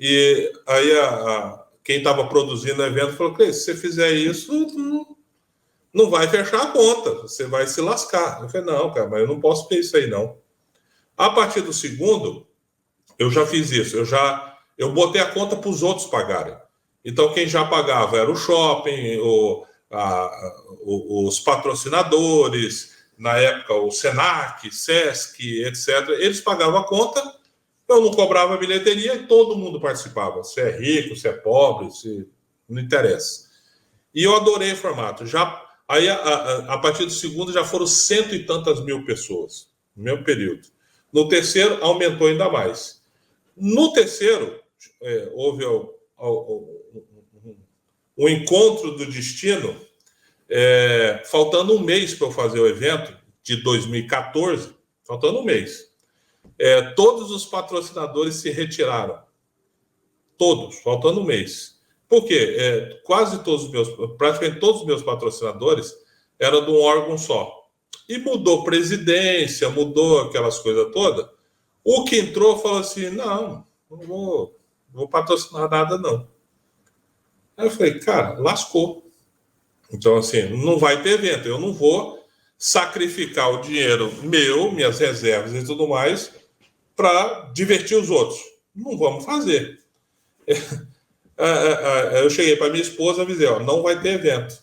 E aí quem estava produzindo o evento falou, se você fizer isso, não vai fechar a conta, você vai se lascar. Eu falei, não, cara, mas eu não posso ter isso aí, não. A partir do segundo, eu já fiz isso, eu botei a conta para os outros pagarem. Então, quem já pagava era o shopping, os patrocinadores, na época o Senac, Sesc, etc. Eles pagavam a conta, eu não cobrava a bilheteria e todo mundo participava. Se é rico, se é pobre, não interessa. E eu adorei o formato. Aí, a partir do segundo, já foram 100 e tantas mil pessoas, no mesmo período. No terceiro, aumentou ainda mais. No terceiro, houve um encontro do destino, faltando um mês para eu fazer o evento, de 2014, faltando um mês. Todos os patrocinadores se retiraram. Todos, faltando um mês. Por quê? Praticamente todos os meus patrocinadores eram de um órgão só. E mudou presidência, mudou aquelas coisas todas. O que entrou falou assim, não vou patrocinar nada, não. Aí eu falei, cara, lascou. Então, assim, não vai ter evento. Eu não vou sacrificar o dinheiro meu, minhas reservas e tudo mais, para divertir os outros. Não vamos fazer. Eu cheguei para minha esposa e avisei, não vai ter evento.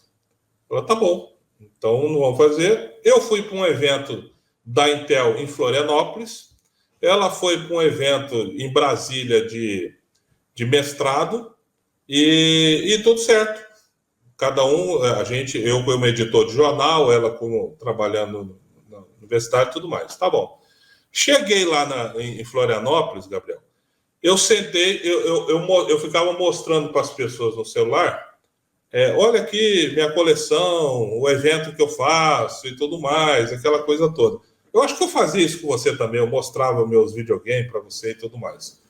Ela, tá bom, então não vamos fazer. Eu fui para um evento da Intel em Florianópolis, ela foi para um evento em Brasília de mestrado e tudo certo. Cada um, eu como editor de jornal, ela como trabalhando na universidade e tudo mais. Tá bom. Cheguei lá em Florianópolis, Gabriel, eu sentei, eu ficava mostrando para as pessoas no celular, olha aqui minha coleção, o evento que eu faço e tudo mais, aquela coisa toda. Eu acho que eu fazia isso com você também, eu mostrava meus videogames para você e tudo mais.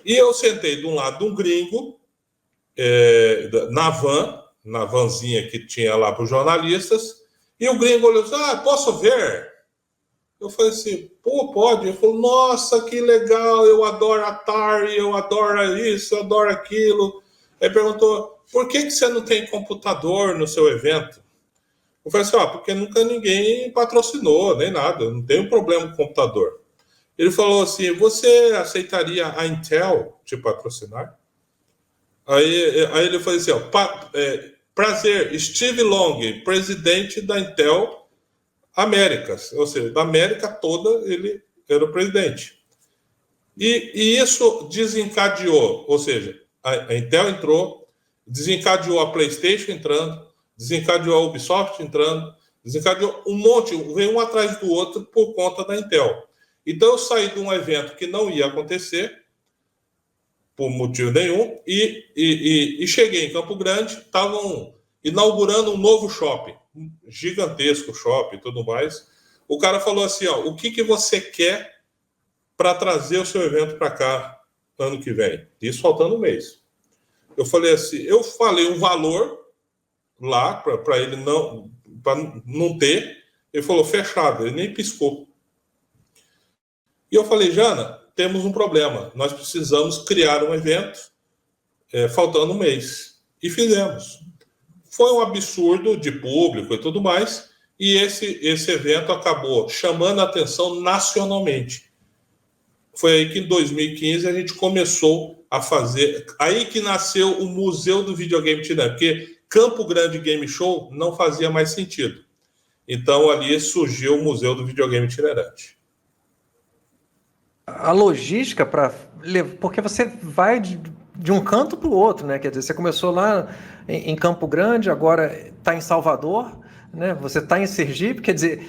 E eu sentei de um lado de um gringo, na vanzinha que tinha lá para os jornalistas, e o gringo olhou assim, posso ver? Eu falei assim, pode. Ele falou, nossa, que legal, eu adoro Atari, eu adoro isso, eu adoro aquilo. Aí perguntou, por que você não tem computador no seu evento? Eu falei assim, porque nunca ninguém patrocinou, nem nada, eu não tenho problema com computador. Ele falou assim, você aceitaria a Intel te patrocinar? Aí ele falou assim, prazer, Steve Long, presidente da Intel Américas, ou seja, da América toda ele era o presidente. E isso desencadeou, ou seja, a Intel entrou, desencadeou a PlayStation entrando, desencadeou a Ubisoft entrando, desencadeou um monte, veio um atrás do outro por conta da Intel. Então eu saí de um evento que não ia acontecer, por motivo nenhum, e cheguei em Campo Grande, estavam inaugurando um novo shopping, um gigantesco shopping e tudo mais. O cara falou assim, o que você quer para trazer o seu evento para cá ano que vem? Isso faltando um mês. Eu falei assim, eu falei um valor lá para ele não ter. Ele falou, fechado, ele nem piscou. E eu falei, Jana, temos um problema. Nós precisamos criar um evento faltando um mês. E fizemos. Foi um absurdo de público e tudo mais. E esse evento acabou chamando a atenção nacionalmente. Foi aí que em 2015 a gente começou a fazer... Aí que nasceu o Museu do Videogame Itinerante, porque Campo Grande Game Show não fazia mais sentido. Então ali surgiu o Museu do Videogame Itinerante. A logística para... Porque você vai de um canto para o outro, né? Quer dizer, você começou lá em Campo Grande, agora está em Salvador, né? Você está em Sergipe, quer dizer,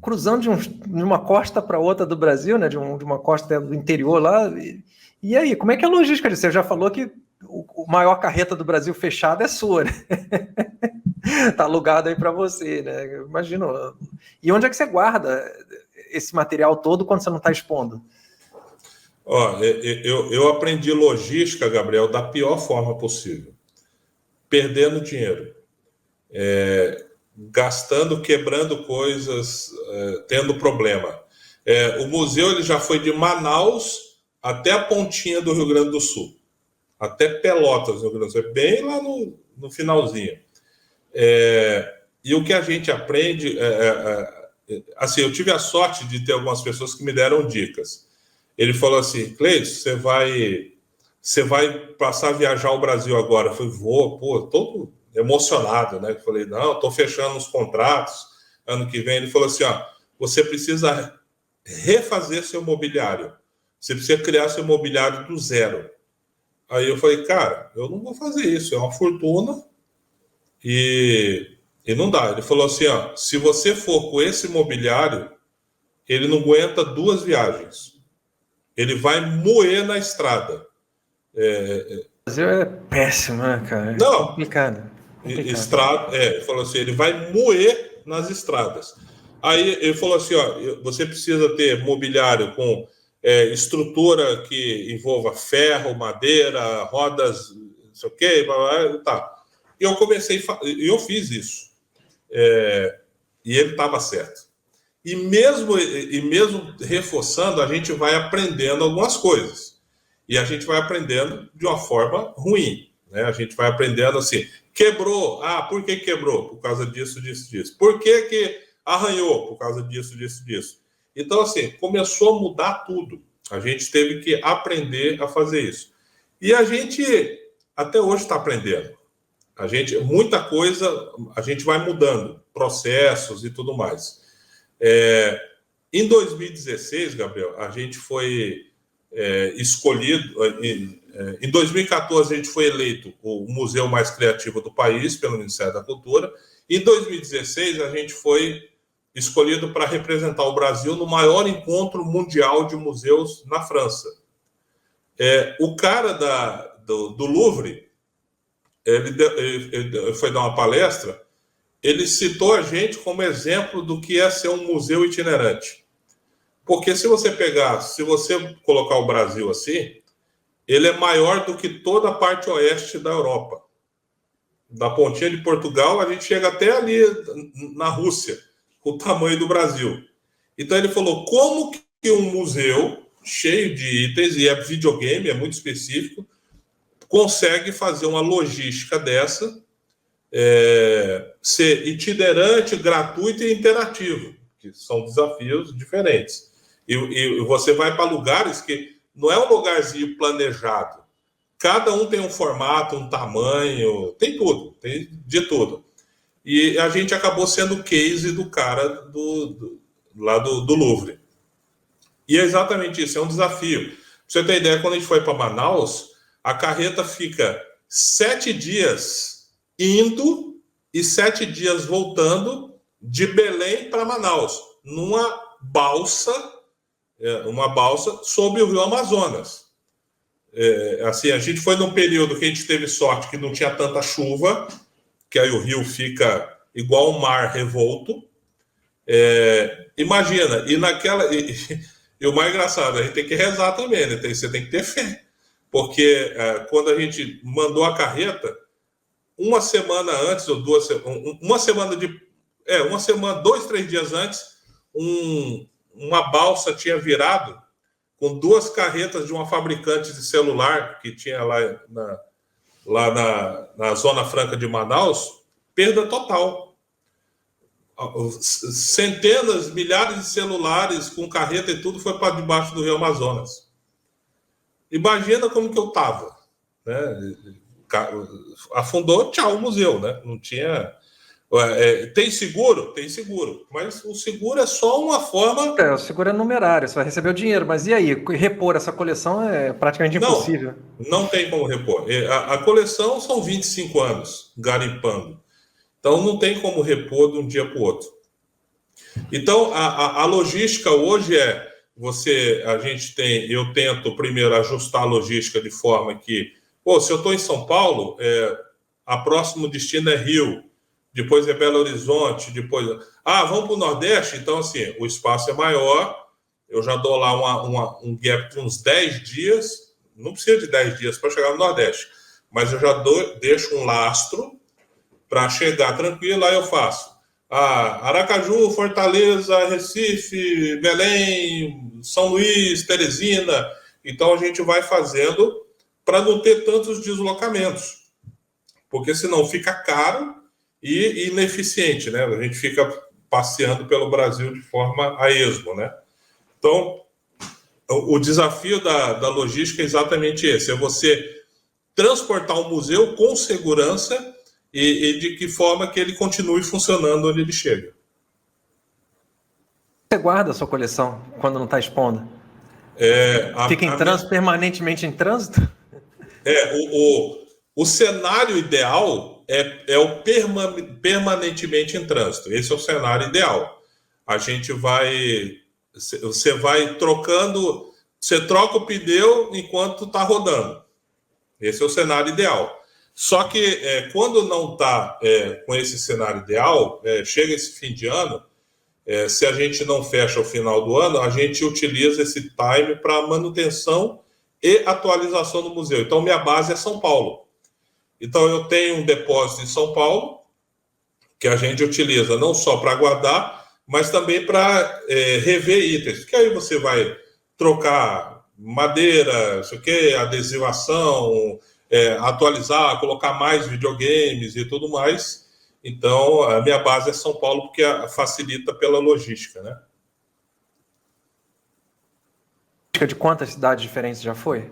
cruzando de uma costa para outra do Brasil, né? De uma costa do interior lá. E aí, como é que é a logística disso? Você já falou que o maior carreta do Brasil fechada é sua, né? Tá alugado aí para você, né? Imagino. E onde é que você guarda esse material todo quando você não está expondo? Eu aprendi logística, Gabriel, da pior forma possível. Perdendo dinheiro. Gastando, quebrando coisas, tendo problema. O museu ele já foi de Manaus até a pontinha do Rio Grande do Sul. Até Pelotas, no Rio Grande do Sul. Bem lá no finalzinho. E o que a gente aprende... assim, eu tive a sorte de ter algumas pessoas que me deram dicas. Ele falou assim, Cleiton, você vai passar a viajar ao Brasil agora. Eu falei, vou, todo emocionado, né? Eu falei, não, estou fechando os contratos ano que vem. Ele falou assim, você precisa refazer seu mobiliário. Você precisa criar seu mobiliário do zero. Aí eu falei, cara, eu não vou fazer isso, é uma fortuna e não dá. Ele falou assim, se você for com esse mobiliário, ele não aguenta 2 viagens. Ele vai moer na estrada. O Brasil é péssimo, né, cara? Não. Complicado. Estrada, ele falou assim, ele vai moer nas estradas. Aí ele falou assim, você precisa ter mobiliário com estrutura que envolva ferro, madeira, rodas, não sei o quê, tá. E eu eu fiz isso. E ele estava certo. E mesmo reforçando, a gente vai aprendendo algumas coisas. E a gente vai aprendendo de uma forma ruim. Né? A gente vai aprendendo assim, quebrou. Por que quebrou? Por causa disso, disso, disso. Por que arranhou? Por causa disso, disso, disso. Então, assim, começou a mudar tudo. A gente teve que aprender a fazer isso. E a gente, até hoje, está aprendendo. Muita coisa, a gente vai mudando, processos e tudo mais. Em 2016, Gabriel, a gente foi escolhido. Em 2014, a gente foi eleito o museu mais criativo do país pelo Ministério da Cultura. Em 2016, a gente foi escolhido para representar o Brasil no maior encontro mundial de museus na França. O cara do Louvre, ele foi dar uma palestra. Ele citou a gente como exemplo do que é ser um museu itinerante. Porque se você colocar o Brasil assim, ele é maior do que toda a parte oeste da Europa. Da pontinha de Portugal, a gente chega até ali na Rússia, com o tamanho do Brasil. Então ele falou, como que um museu cheio de itens, e videogame, é muito específico, consegue fazer uma logística dessa, ser itinerante, gratuito e interativo, que são desafios diferentes. E você vai para lugares que não é um lugarzinho planejado. Cada um tem um formato, um tamanho, tem tudo, tem de tudo. E a gente acabou sendo o case do cara lá do Louvre. E é exatamente isso, é um desafio. Pra você ter ideia, quando a gente foi para Manaus, a carreta fica 7 dias indo e 7 dias voltando de Belém para Manaus, numa balsa sobre o Rio Amazonas. Assim, a gente foi num período que a gente teve sorte que não tinha tanta chuva, que aí o rio fica igual um mar revolto. Imagina, e o mais engraçado, a gente tem que rezar também, né? Você tem que ter fé. porque quando a gente mandou a carreta, uma semana antes, ou uma semana, 2, 3 dias antes, uma balsa tinha virado com 2 carretas de uma fabricante de celular que tinha lá na Zona Franca de Manaus, perda total. Centenas, milhares de celulares com carreta e tudo foi para debaixo do Rio Amazonas. Imagina como que eu estava, né? Afundou, tchau, o museu, né? Não tinha... tem seguro? Tem seguro, mas o seguro é só uma forma... O seguro é numerário, você vai receber o dinheiro, mas e aí? Repor essa coleção é praticamente impossível. Não tem como repor. A coleção são 25 anos garimpando, então não tem como repor de um dia para o outro. Então, a logística hoje eu tento primeiro ajustar a logística de forma que, se eu estou em São Paulo, a próximo destino é Rio, depois é Belo Horizonte, depois... vamos para o Nordeste? Então, assim, o espaço é maior, eu já dou lá um gap de uns 10 dias, não precisa de 10 dias para chegar no Nordeste, mas eu já deixo um lastro para chegar tranquilo, aí eu faço Aracaju, Fortaleza, Recife, Belém, São Luís, Teresina. Então a gente vai fazendo para não ter tantos deslocamentos, porque senão fica caro e ineficiente, né? A gente fica passeando pelo Brasil de forma a esmo, né? Então o desafio da logística é exatamente esse: é você transportar o museu com segurança e de que forma que ele continue funcionando onde ele chega. Você guarda a sua coleção quando não está expondo? Fica em trânsito, permanentemente em trânsito? O cenário ideal é o permanentemente em trânsito. Esse é o cenário ideal. Você vai trocando, você troca o pneu enquanto está rodando. Esse é o cenário ideal. Só que quando não está com esse cenário ideal, chega esse fim de ano, se a gente não fecha o final do ano, a gente utiliza esse time para manutenção e atualização do museu. Então, minha base é São Paulo. Então, eu tenho um depósito em São Paulo, que a gente utiliza não só para guardar, mas também para rever itens. Que aí você vai trocar madeira, isso aqui, adesivação... atualizar, colocar mais videogames e tudo mais. Então, a minha base é São Paulo, porque facilita pela logística, né? De quantas cidades diferentes já foi?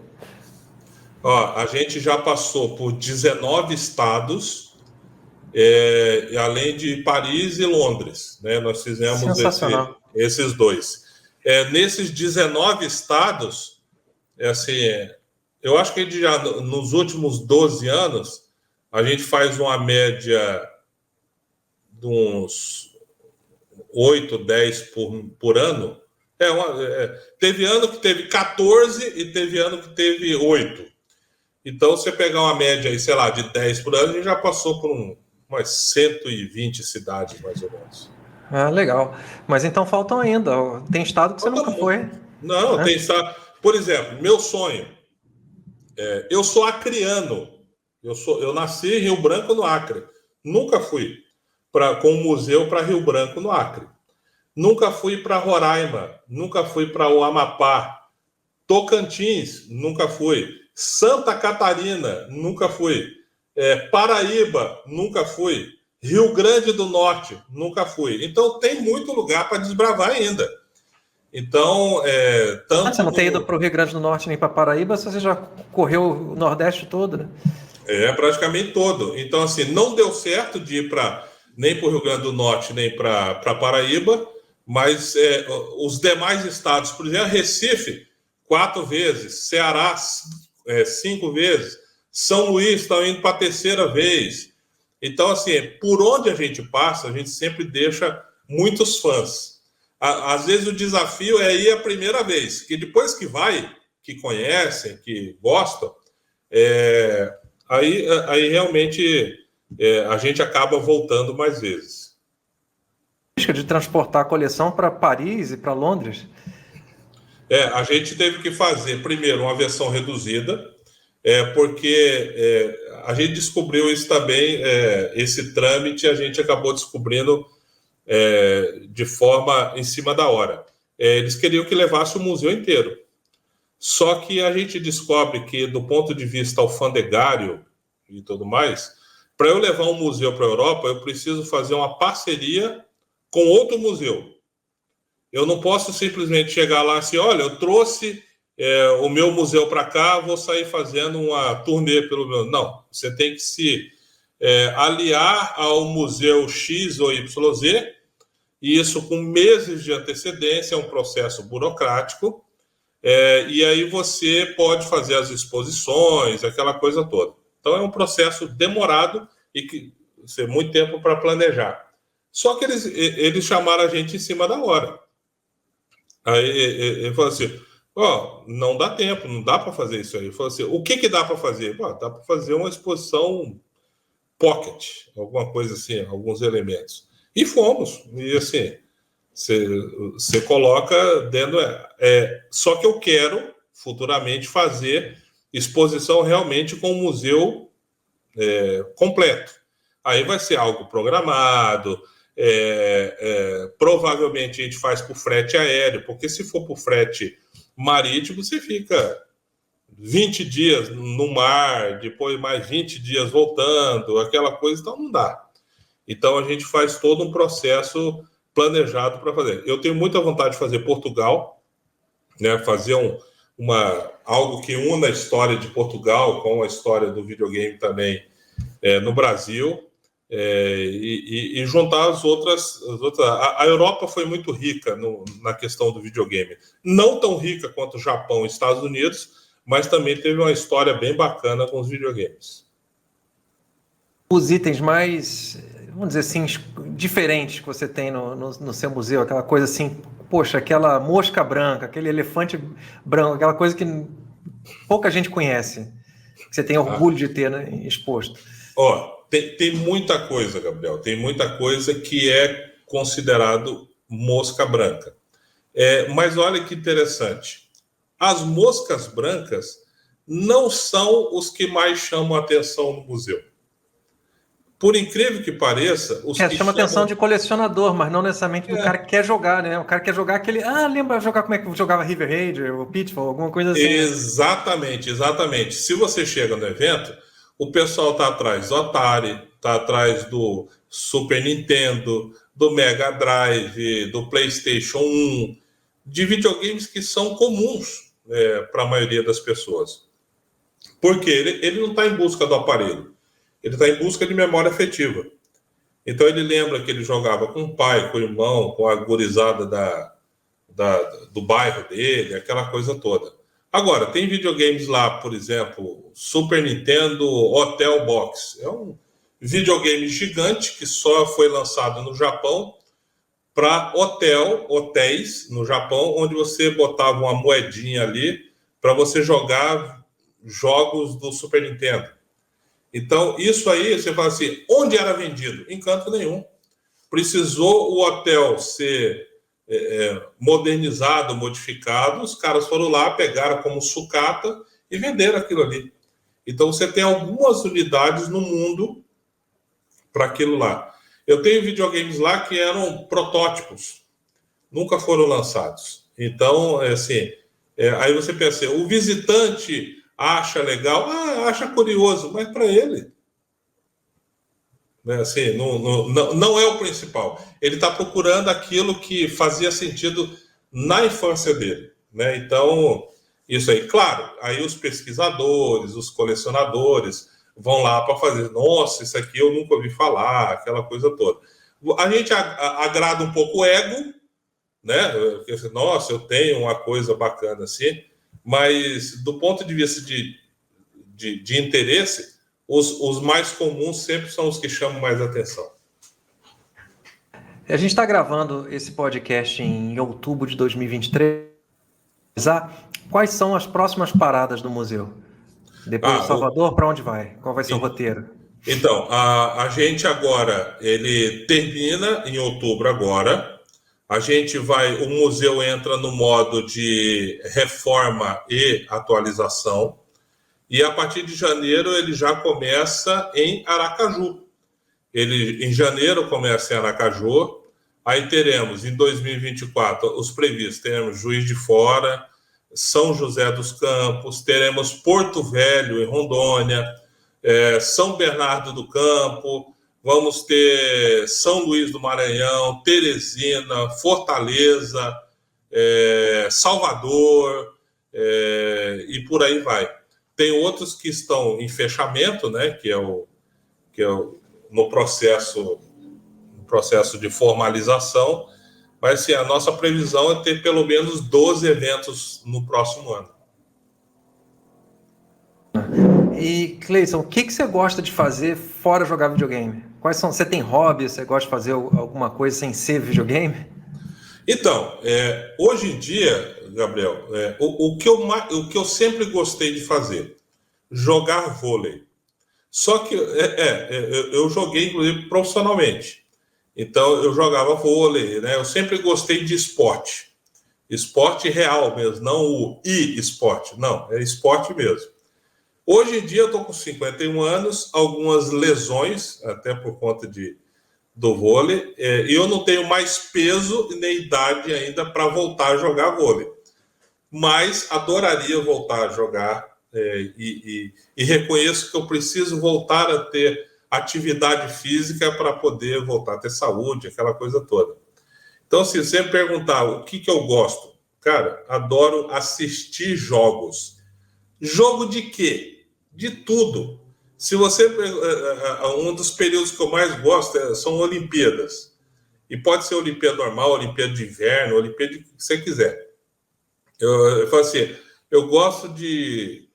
A gente já passou por 19 estados, além de Paris e Londres, né? Nós fizemos esses 2. Nesses 19 estados, eu acho que já nos últimos 12 anos, a gente faz uma média de uns 8, 10 por ano. Teve ano que teve 14 e teve ano que teve 8. Então, você pegar uma média aí, sei lá, de 10 por ano, a gente já passou por umas 120 cidades, mais ou menos. Legal. Mas então faltam ainda. Tem estado que você nunca foi. Não, tem estado... Por exemplo, meu sonho... eu sou acriano. Eu nasci em Rio Branco, no Acre. Nunca fui com o museu para Rio Branco, no Acre. Nunca fui para Roraima. Nunca fui para o Amapá. Tocantins, nunca fui. Santa Catarina, nunca fui. Paraíba, nunca fui. Rio Grande do Norte, nunca fui. Então, tem muito lugar para desbravar ainda. Então, você não tem ido para o Rio Grande do Norte nem para Paraíba, você já correu o Nordeste todo, né? Praticamente todo. Então, assim, não deu certo de ir nem para o Rio Grande do Norte, nem para Paraíba, mas os demais estados, por exemplo, Recife, 4 vezes, Ceará, 5 vezes, São Luís está indo para a 3ª vez. Então, assim, por onde a gente passa, a gente sempre deixa muitos fãs. Às vezes o desafio é ir a primeira vez, que depois que conhecem, que gostam, aí realmente a gente acaba voltando mais vezes. De transportar a coleção para Paris e para Londres? A gente teve que fazer, primeiro, uma versão reduzida, porque a gente descobriu isso também, esse trâmite a gente acabou descobrindo de forma em cima da hora. Eles queriam que levasse o museu inteiro. Só que a gente descobre que, do ponto de vista alfandegário e tudo mais, para eu levar um museu para a Europa, eu preciso fazer uma parceria com outro museu. Eu não posso simplesmente chegar lá assim, olha, eu trouxe o meu museu para cá, vou sair fazendo uma turnê pelo meu... Não, você tem que se aliar ao museu X ou YZ, e isso com meses de antecedência, é um processo burocrático, e aí você pode fazer as exposições, aquela coisa toda. Então é um processo demorado e que tem muito tempo para planejar. Só que eles chamaram a gente em cima da hora. Aí ele falou assim, não dá tempo, não dá para fazer isso aí. Ele falou assim, o que dá para fazer? Dá para fazer uma exposição pocket, alguma coisa assim, alguns elementos. E fomos. E assim, você coloca dentro... só que eu quero, futuramente, fazer exposição realmente com o museu completo. Aí vai ser algo programado, provavelmente a gente faz por frete aéreo, porque se for por frete marítimo, você fica 20 dias no mar, depois mais 20 dias voltando, aquela coisa, então não dá. Então a gente faz todo um processo planejado para fazer. Eu tenho muita vontade de fazer Portugal, né, fazer algo que una a história de Portugal com a história do videogame também no Brasil, e juntar as outras. A Europa foi muito rica na questão do videogame. Não tão rica quanto o Japão e Estados Unidos, mas também teve uma história bem bacana com os videogames. Os itens mais, vamos dizer assim, diferentes que você tem no seu museu, aquela coisa assim, poxa, aquela mosca branca, aquele elefante branco, aquela coisa que pouca gente conhece, que você tem orgulho de ter, né, exposto. Tem muita coisa, Gabriel, tem muita coisa que é considerado mosca branca. Mas olha que interessante, as moscas brancas não são os que mais chamam a atenção no museu. Por incrível que pareça... chama atenção de colecionador, mas não necessariamente do cara que quer jogar, né? O cara quer jogar aquele... lembra jogar como é que jogava River Raid ou Pitfall, alguma coisa assim. Exatamente. Se você chega no evento, o pessoal está atrás do Atari, está atrás do Super Nintendo, do Mega Drive, do PlayStation 1, de videogames que são comuns para a maioria das pessoas. Porque ele não está em busca do aparelho. Ele está em busca de memória afetiva. Então, ele lembra que ele jogava com o pai, com o irmão, com a gurizada do bairro dele, aquela coisa toda. Agora, tem videogames lá, por exemplo, Super Nintendo Hotel Box. É um videogame gigante que só foi lançado no Japão para hotéis no Japão, onde você botava uma moedinha ali para você jogar jogos do Super Nintendo. Então, isso aí, você fala assim, onde era vendido? Em canto nenhum. Precisou o hotel ser modernizado, modificado, os caras foram lá, pegaram como sucata e venderam aquilo ali. Então, você tem algumas unidades no mundo para aquilo lá. Eu tenho videogames lá que eram protótipos, nunca foram lançados. Então, assim, aí você pensa, o visitante... acha legal, acha curioso, mas para ele, né, assim, não é o principal. Ele está procurando aquilo que fazia sentido na infância dele, né? Então, isso aí, claro, aí os pesquisadores, os colecionadores vão lá para fazer, nossa, isso aqui eu nunca ouvi falar, aquela coisa toda. A gente agrada um pouco o ego, né? Porque, nossa, eu tenho uma coisa bacana assim. Mas, do ponto de vista de interesse, os mais comuns sempre são os que chamam mais atenção. A gente está gravando esse podcast em outubro de 2023. Quais são as próximas paradas do museu? Depois de Salvador, para onde vai? Qual vai ser o roteiro? Então, a gente agora, ele termina em outubro agora. O museu entra no modo de reforma e atualização. E a partir de janeiro ele já começa em Aracaju. Ele em janeiro começa em Aracaju. Aí teremos em 2024 os previstos, teremos Juiz de Fora, São José dos Campos, teremos Porto Velho em Rondônia, São Bernardo do Campo, vamos ter São Luís do Maranhão, Teresina, Fortaleza, Salvador, e por aí vai. Tem outros que estão em fechamento, né, que é no processo de formalização, mas sim, a nossa previsão é ter pelo menos 12 eventos no próximo ano. E, Cleison, o que você gosta de fazer fora jogar videogame? Quais são? Você tem hobby? Você gosta de fazer alguma coisa sem ser videogame? Então, hoje em dia, Gabriel, o que eu sempre gostei de fazer, jogar vôlei. Só que eu joguei, inclusive, profissionalmente. Então, eu jogava vôlei, né? Eu sempre gostei de esporte. Esporte real mesmo, não o e-esporte. Não, é esporte mesmo. Hoje em dia, eu estou com 51 anos, algumas lesões, até por conta do vôlei, e eu não tenho mais peso nem idade ainda para voltar a jogar vôlei. Mas adoraria voltar a jogar, e reconheço que eu preciso voltar a ter atividade física para poder voltar a ter saúde, aquela coisa toda. Então, se você me perguntar o que eu gosto, cara, adoro assistir jogos. Jogo de quê? De tudo. Se você... Um dos períodos que eu mais gosto são Olimpíadas. E pode ser Olimpíada normal, Olimpíada de inverno, Olimpíada que você quiser. Eu falo assim, eu gosto de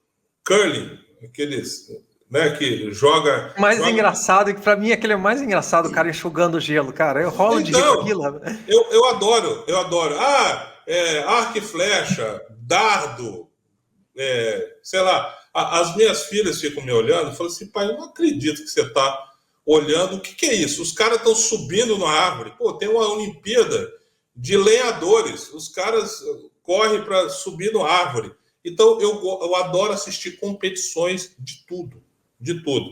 curling, aqueles... Né, que joga... Engraçado, que para mim aquele é o mais engraçado, o cara enxugando gelo, cara. Eu rolo de rir com aquilo. Eu adoro. Arco e flecha, dardo, sei lá. As minhas filhas ficam me olhando e falam assim, pai, eu não acredito que você está olhando. O que é isso? Os caras estão subindo na árvore. Pô, tem uma Olimpíada de lenhadores. Os caras correm para subir na árvore. Então, eu adoro assistir competições de tudo. De tudo.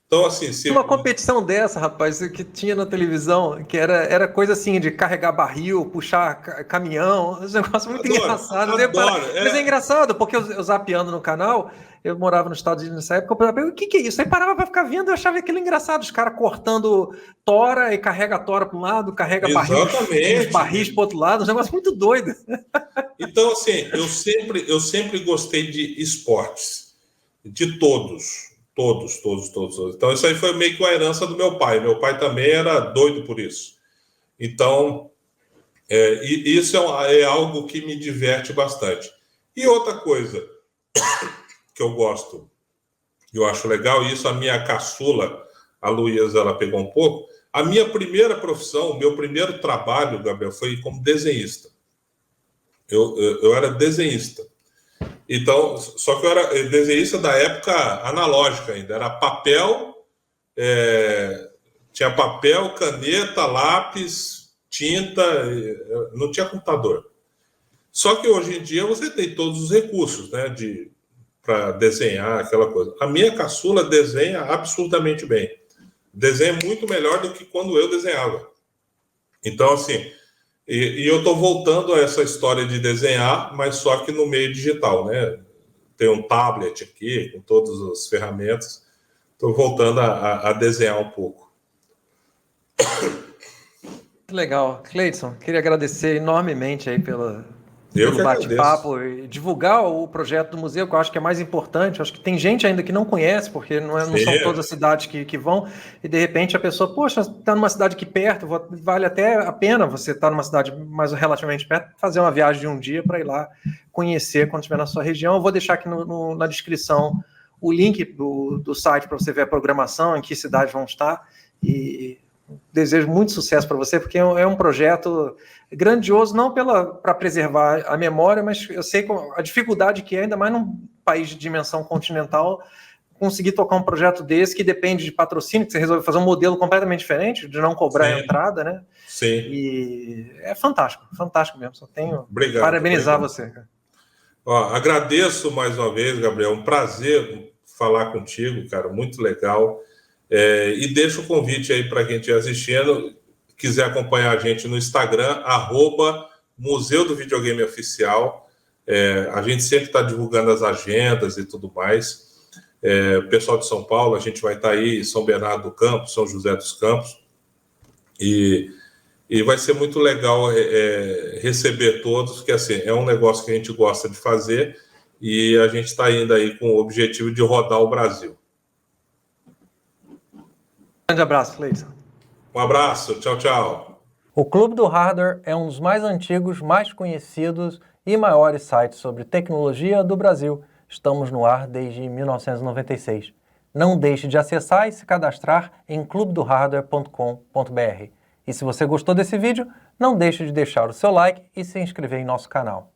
Então, assim... Uma competição dessa, rapaz, que tinha na televisão, que era coisa assim, de carregar barril, puxar caminhão, um negócio muito engraçado. Mas é engraçado, porque eu zapeando no canal, eu morava nos Estados Unidos nessa época, eu falava, o que é isso? Aí parava pra ficar vendo, eu achava aquilo engraçado, os caras cortando tora e carrega a tora para um lado, carrega barris pro outro lado, um negócio muito doido. Então, assim, eu sempre gostei de esportes, de todos. Todos. Então, isso aí foi meio que uma herança do meu pai. Meu pai também era doido por isso. Então, isso é algo que me diverte bastante. E outra coisa que eu gosto, eu acho legal, e isso a minha caçula, a Luísa, ela pegou um pouco. A minha primeira profissão, o meu primeiro trabalho, Gabriel, foi como desenhista. Eu era desenhista. Então, só que eu era desenhista da época analógica ainda. Era papel, tinha papel, caneta, lápis, tinta, não tinha computador. Só que hoje em dia você tem todos os recursos, né, para desenhar aquela coisa. A minha caçula desenha absolutamente bem. Desenha muito melhor do que quando eu desenhava. Então, assim... E eu estou voltando a essa história de desenhar, mas só que no meio digital, né? Tem um tablet aqui, com todas as ferramentas. Estou voltando a desenhar um pouco. Legal. Cleison, queria agradecer enormemente aí pelo pelo bate-papo e divulgar o projeto do museu, que eu acho que é mais importante. Eu acho que tem gente ainda que não conhece, porque não são todas as cidades que vão, e de repente a pessoa, poxa, está numa cidade aqui perto, vale até a pena você estar numa cidade mais relativamente perto, fazer uma viagem de um dia para ir lá conhecer quando estiver na sua região. Eu vou deixar aqui na descrição o link do site para você ver a programação, em que cidades vão estar, e desejo muito sucesso para você, porque é um projeto grandioso, não para preservar a memória, mas eu sei a dificuldade que é, ainda mais num país de dimensão continental, conseguir tocar um projeto desse que depende de patrocínio, que você resolve fazer um modelo completamente diferente, de não cobrar a entrada, né? Sim. E é fantástico mesmo. Só tenho obrigado, parabenizar você. Ó, agradeço mais uma vez, Gabriel, um prazer falar contigo, cara, muito legal. E deixa o convite aí para quem estiver assistindo, quiser acompanhar a gente no Instagram, @Museu do Videogame Oficial. A gente sempre está divulgando as agendas e tudo mais. O pessoal de São Paulo, a gente vai estar aí, São Bernardo do Campo, São José dos Campos, e vai ser muito legal receber todos, porque assim, é um negócio que a gente gosta de fazer e a gente está indo aí com o objetivo de rodar o Brasil. Grande abraço, Cleison. Um abraço, tchau, tchau. O Clube do Hardware é um dos mais antigos, mais conhecidos e maiores sites sobre tecnologia do Brasil. Estamos no ar desde 1996. Não deixe de acessar e se cadastrar em clubedohardware.com.br. E se você gostou desse vídeo, não deixe de deixar o seu like e se inscrever em nosso canal.